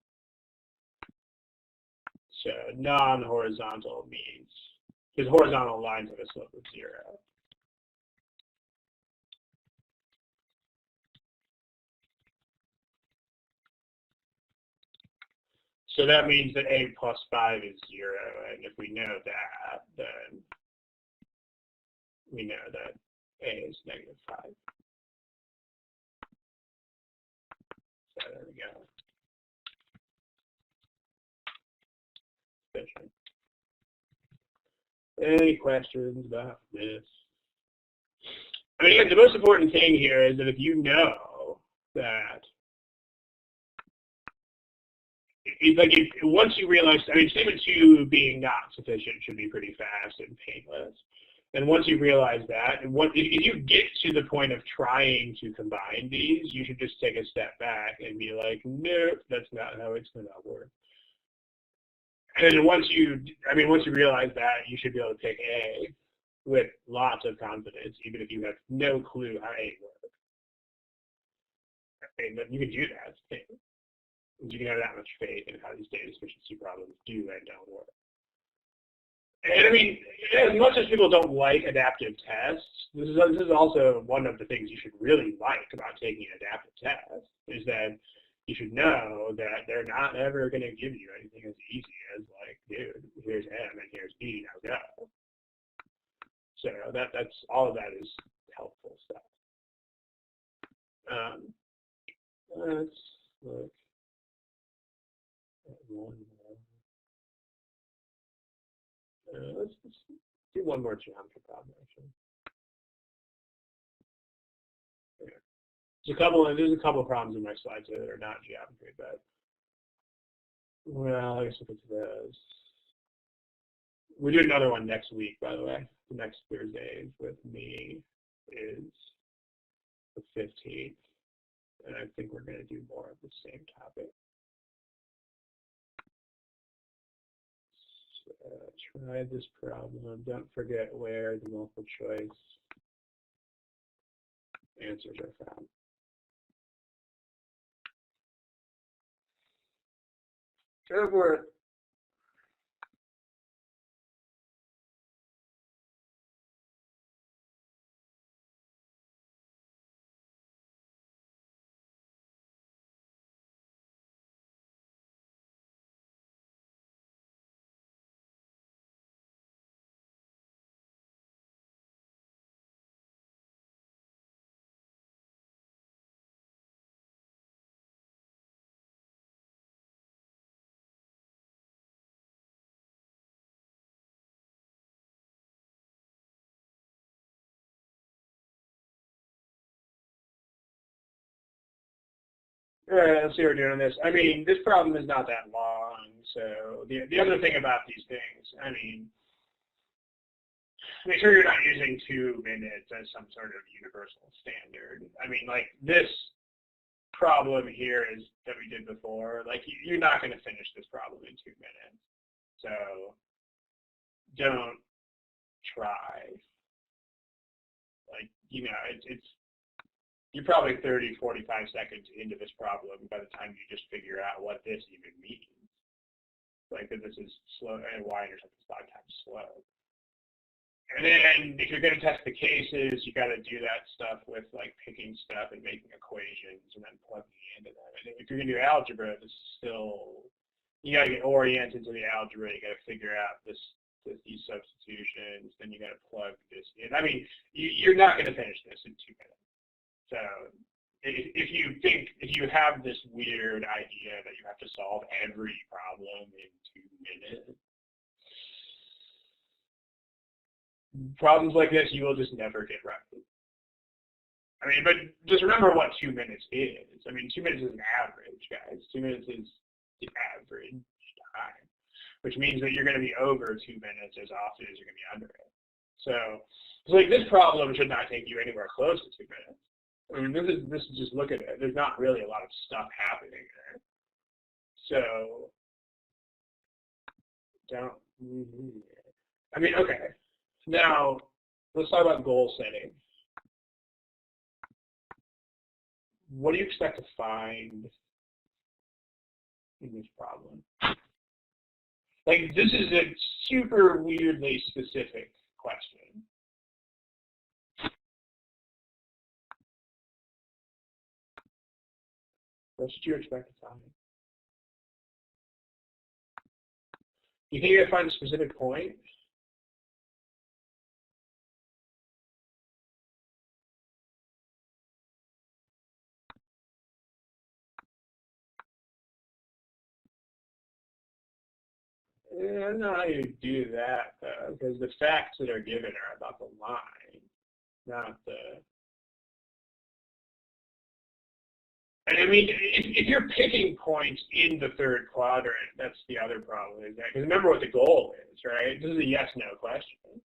So non-horizontal means, because horizontal lines have a slope of 0. So that means that A plus 5 is 0, and if we know that, then we know that A is negative 5. So there we go. Any questions about this? I mean, again, the most important thing here is that if you know that, once you realize, I mean, statement 2 being not sufficient should be pretty fast and painless. And once you realize that, if you get to the point of trying to combine these, you should just take a step back and be like, nope, that's not how it's going to work. And once you realize that, you should be able to pick A with lots of confidence, even if you have no clue how A works. And you can do that. You can have that much faith in how these data sufficiency problems do and don't work. And I mean, as much as people don't like adaptive tests, this is also one of the things you should really like about taking an adaptive test, is that you should know that they're not ever going to give you anything as easy as, like, dude, here's M and here's B, now go. So that's all of that is helpful stuff. Let's look at one more. Let's do one more geometry problem, actually. There's a couple of problems in my slides that are not geometry, but well, I guess we'll get to those. We do another one next week, by the way. The next Thursday with me is the 15th, and I think we're going to do more of the same topic. So try this problem. Don't forget where the multiple choice answers are found. Go for it. All right, let's see what we're doing on this. I mean, this problem is not that long, so the other thing about these things, I mean, make sure you're not using 2 minutes as some sort of universal standard. I mean, like this problem here is that we did before, like you're not going to finish this problem in 2 minutes. So don't try. Like, you know, it's you're probably 30, 45 seconds into this problem by the time you just figure out what this even means. Like that this is slow and y-intercept is 5 times slow. And then if you're going to test the cases, you got to do that stuff with like picking stuff and making equations and then plugging into them. And if you're going to do algebra, this is still, you got to get oriented to the algebra. You got to figure out these substitutions. Then you got to plug this in. I mean, you're not going to finish this in 2 minutes. So if you have this weird idea that you have to solve every problem in 2 minutes, problems like this you will just never get right. I mean, but just remember what 2 minutes is. I mean, 2 minutes is an average, guys. 2 minutes is the average time, which means that you're going to be over 2 minutes as often as you're going to be under it. So like this problem should not take you anywhere close to 2 minutes. I mean, this is just look at it. There's not really a lot of stuff happening there. So don't. I mean, okay. Now let's talk about goal setting. What do you expect to find in this problem? Like, this is a super weirdly specific question. What should you expect to find? You think you're going to find a specific point? I don't know how you do that, though, because the facts that are given are about the line, not the... And I mean, if you're picking points in the third quadrant, that's the other problem, is that, because remember what the goal is, right? This is a yes-no question.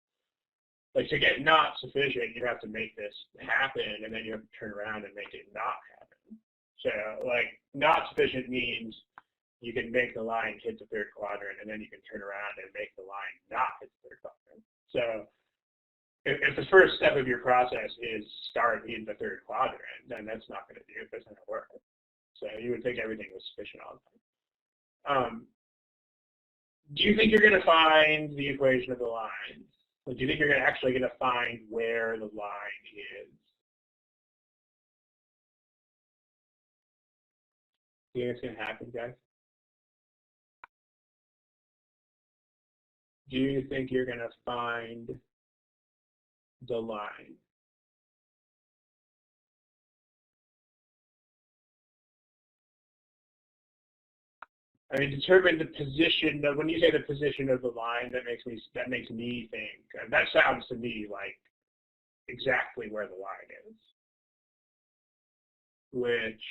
Like, to get not sufficient, you have to make this happen, and then you have to turn around and make it not happen. So, like, not sufficient means you can make the line hit the third quadrant, and then you can turn around and make the line not hit the third quadrant. So if the first step of your process is start in the third quadrant, then that's not going to do it. That's not going to work. So you would think everything was sufficient all the time. Do you think you're going to find the equation of the line? Or do you think you're actually going to find where the line is? Do you think it's going to happen, guys? Do you think you're going to find the line? I mean, determine the position. When you say the position of the line, that makes me think. That sounds to me like exactly where the line is. Which,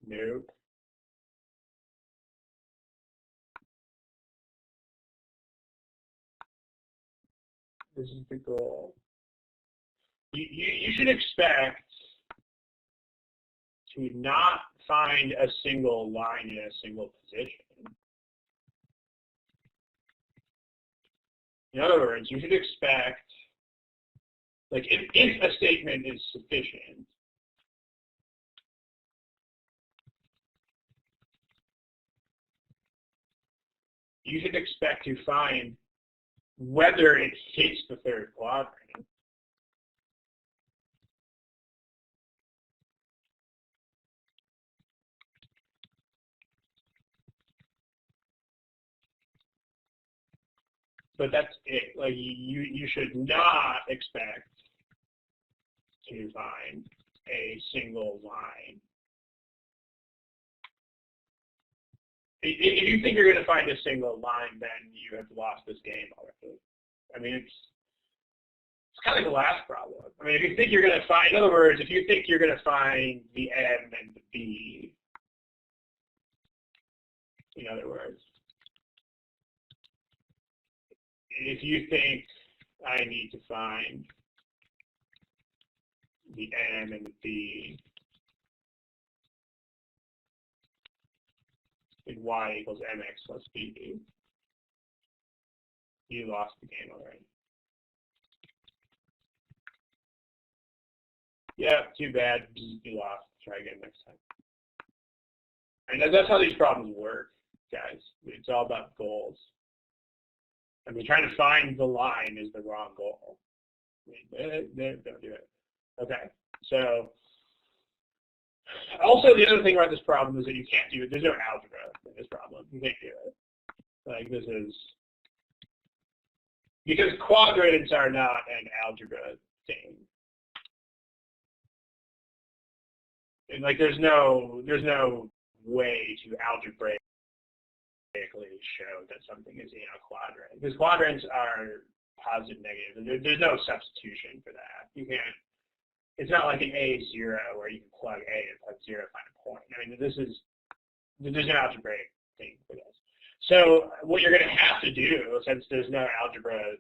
nope. This is the goal. You should expect to not find a single line in a single position. In other words, you should expect Like if a statement is sufficient, you should expect to find whether it hits the third quadrant. But that's it. Like you should not expect to find a single line. If you think you're going to find a single line, then you have lost this game already. I mean, it's kind of like the last problem. I mean, if you think you're going to find, in other words, if you think you're going to find the M and the B, in other words, if you think I need to find the M and the B in y equals mx plus b, you lost the game already. Yeah, too bad. You lost. Try again next time. And that's how these problems work, guys. It's all about goals. I mean, trying to find the line is the wrong goal. Don't do it. Okay. So, also the other thing about this problem is that you can't do it. There's no algebra in this problem. You can't do it. Like this is because quadrants are not an algebra thing. And like there's no way to algebraically show that something is in a quadrant. Because quadrants are positive, negative. There's no substitution for that. You can't. It's not like an A0 where you can plug A and plug 0 to find a point. I mean, there's no algebraic thing for this. So what you're going to have to do, since there's no algebra,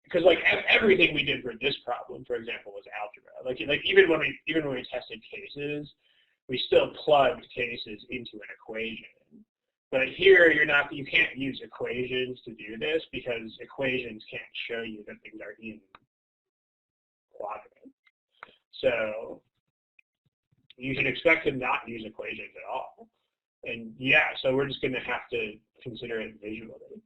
because like everything we did for this problem, for example, was algebra. Like even when we tested cases, we still plugged cases into an equation. But here you can't use equations to do this because equations can't show you that things are in quadrants. So you can expect to not use equations at all. And yeah, so we're just going to have to consider it visually.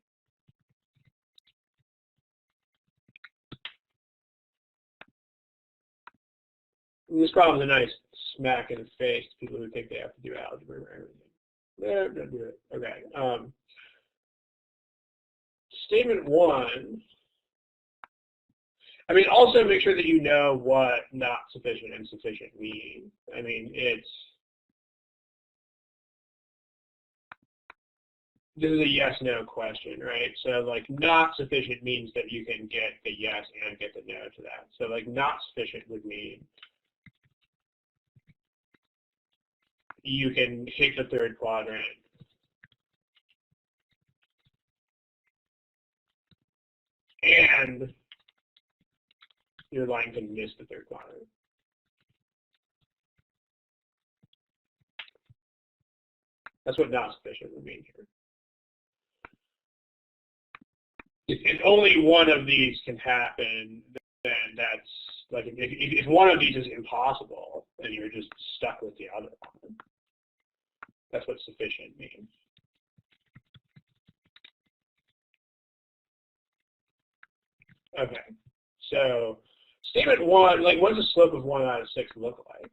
And this problem is a nice smack in the face to people who think they have to do algebra or everything. No, don't do it. Okay. Statement 1. I mean, also make sure that you know what not sufficient and sufficient mean. I mean, this is a yes/no question, right? So like not sufficient means that you can get the yes and get the no to that. So like not sufficient would mean you can hit the third quadrant and your line can miss the third quadrant. That's what not sufficient would mean here. If only one of these can happen, then that's like if one of these is impossible, then you're just stuck with the other one. That's what sufficient means. Okay, so statement 1, like what does the slope of 1 out of 6 look like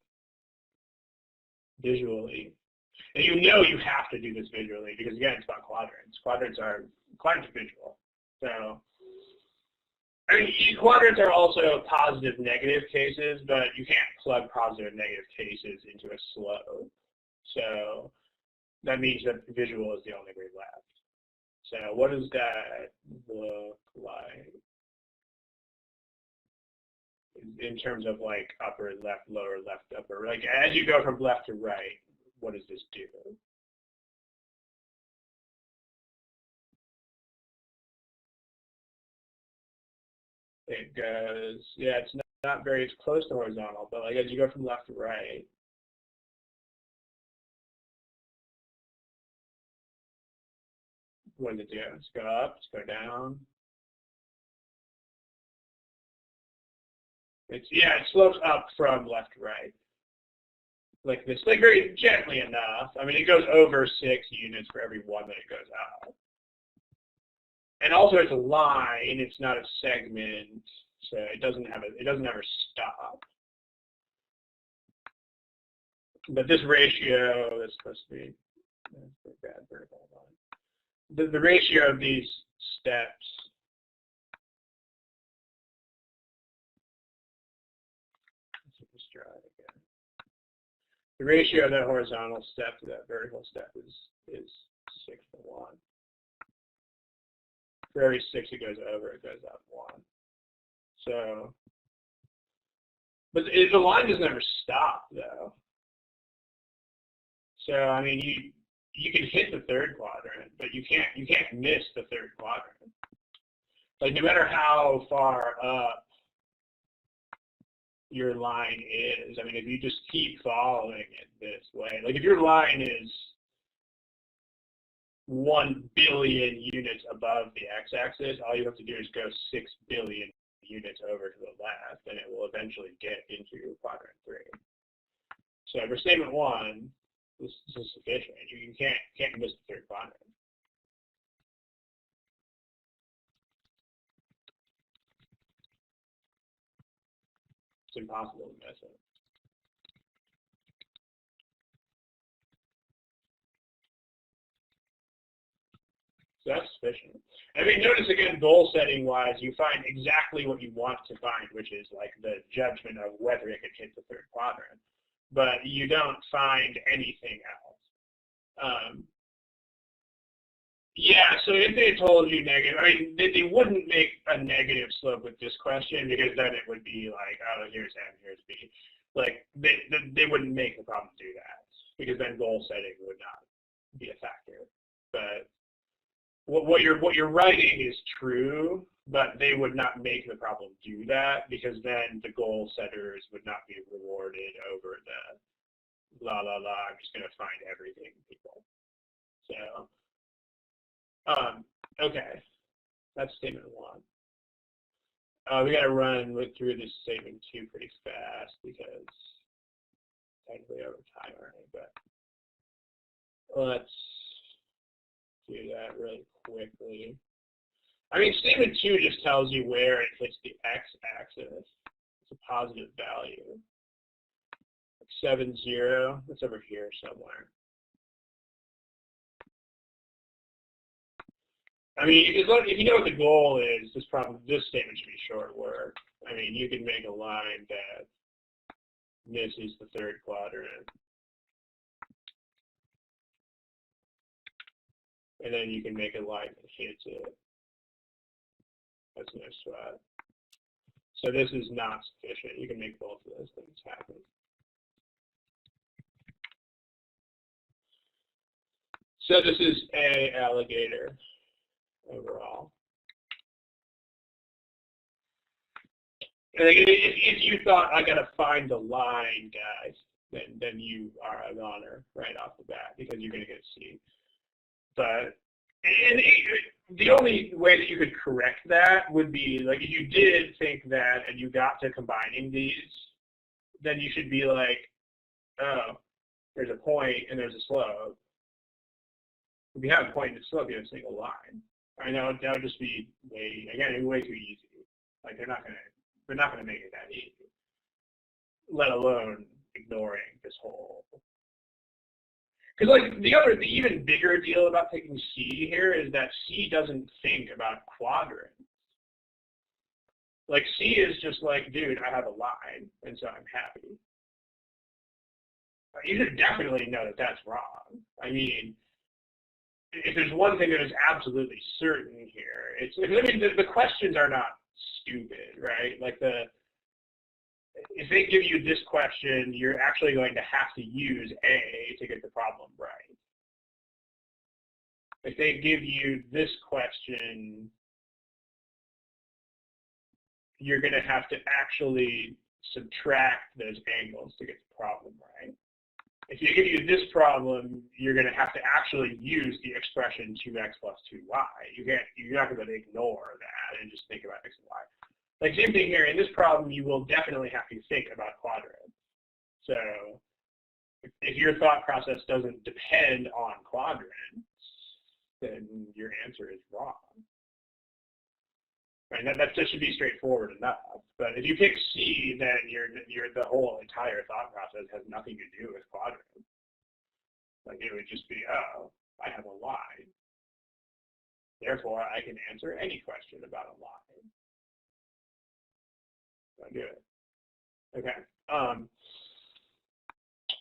visually? And you know you have to do this visually because again, it's about quadrants. Quadrants are visual. So I mean, quadrants are also positive, negative cases, but you can't plug positive, negative cases into a slope. So that means that visual is the only way left. So what does that look like in terms of like upper left, lower left, upper? Like as you go from left to right, what does this do? It goes, yeah, it's not very, it's close to horizontal, but like as you go from left to right, what does it do? It's go up, it's go down. It slopes up from left to right. Like this, like very gently enough. I mean, it goes over 6 units for every one that it goes out. And also it's a line, it's not a segment, so it doesn't ever stop. But this ratio is supposed to be bad vertical line. The ratio of these steps the ratio of that horizontal step to that vertical step is 6 to 1. For every 6 it goes over, it goes up 1. So, but the line doesn't ever stop though. So I mean, you can hit the third quadrant, but you can't miss the third quadrant. Like no matter how far up your line is, I mean, if you just keep following it this way, like if your line is 1 billion units above the x-axis, all you have to do is go 6 billion units over to the left, and it will eventually get into quadrant 3. So for statement 1, this is sufficient. You can't miss the third quadrant. It's impossible to miss it. So that's sufficient. I mean, notice again, goal setting wise, you find exactly what you want to find, which is like the judgment of whether it could hit the third quadrant. But you don't find anything else. Yeah, so if they told you negative, I mean, they wouldn't make a negative slope with this question, because then it would be like, oh, here's M, here's B. Like, they wouldn't make the problem do that, because then goal setting would not be a factor. But what you're writing is true, but they would not make the problem do that, because then the goal setters would not be rewarded over the la la la, I'm just going to find everything people. So, okay, that's statement 1. We got to run through this statement 2 pretty fast, because technically over time already, but let's do that really quickly. I mean, statement 2 just tells you where it hits the x-axis. It's a positive value. Like 7, 0, that's over here somewhere. I mean, if you know what the goal is, this statement should be short work. I mean, you can make a line that misses the third quadrant. And then you can make a line that hits it. That's no sweat. So this is not sufficient. You can make both of those things happen. So this is A alligator overall. And if you thought I gotta find the line, guys, then you are a goner right off the bat, because you're gonna get C. But the only way that you could correct that would be, like, if you did think that and you got to combining these, then you should be like, oh, there's a point and there's a slope. If you have a point and a slope, you have a single line. I know that would just be way too easy. Like they're not gonna make it that easy. Let alone ignoring this whole. Because like the even bigger deal about taking C here is that C doesn't think about quadrants. Like C is just like, dude, I have a line, and so I'm happy. You should definitely know that that's wrong. I mean, if there's one thing that is absolutely certain here, it's, I mean, the questions are not stupid, right? Like if they give you this question, you're actually going to have to use A to get the problem right. If they give you this question, you're going to have to actually subtract those angles to get the problem right. If they give you this problem, you're going to have to actually use the expression 2x plus 2y. You're not going to ignore that and just think about x and y. Like same thing here. In this problem, you will definitely have to think about quadrants. So if your thought process doesn't depend on quadrants, then your answer is wrong. Right? That should be straightforward enough. But if you pick C, then the whole entire thought process has nothing to do with quadrants. Like it would just be, oh, I have a line. Therefore, I can answer any question about a line. So I do it. Okay.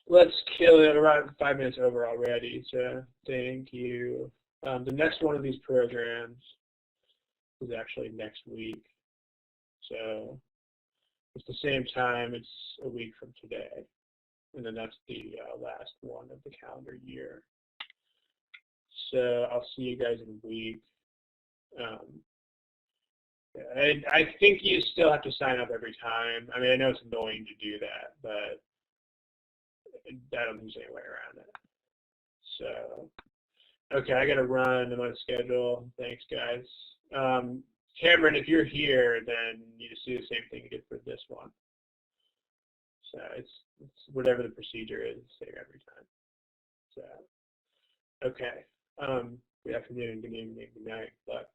Let's kill it. Around 5 minutes over already. So thank you. The next one of these programs is actually next week. So it's the same time. It's a week from today. And then that's the last one of the calendar year. So I'll see you guys in a week. I think you still have to sign up every time. I mean, I know it's annoying to do that, but I don't think there's any way around it. So, okay, I got to run. I'm on schedule. Thanks, guys. Cameron, if you're here, then you just do the same thing you did for this one. So it's whatever the procedure is, same every time. So, okay. Good afternoon, good evening, good night, luck.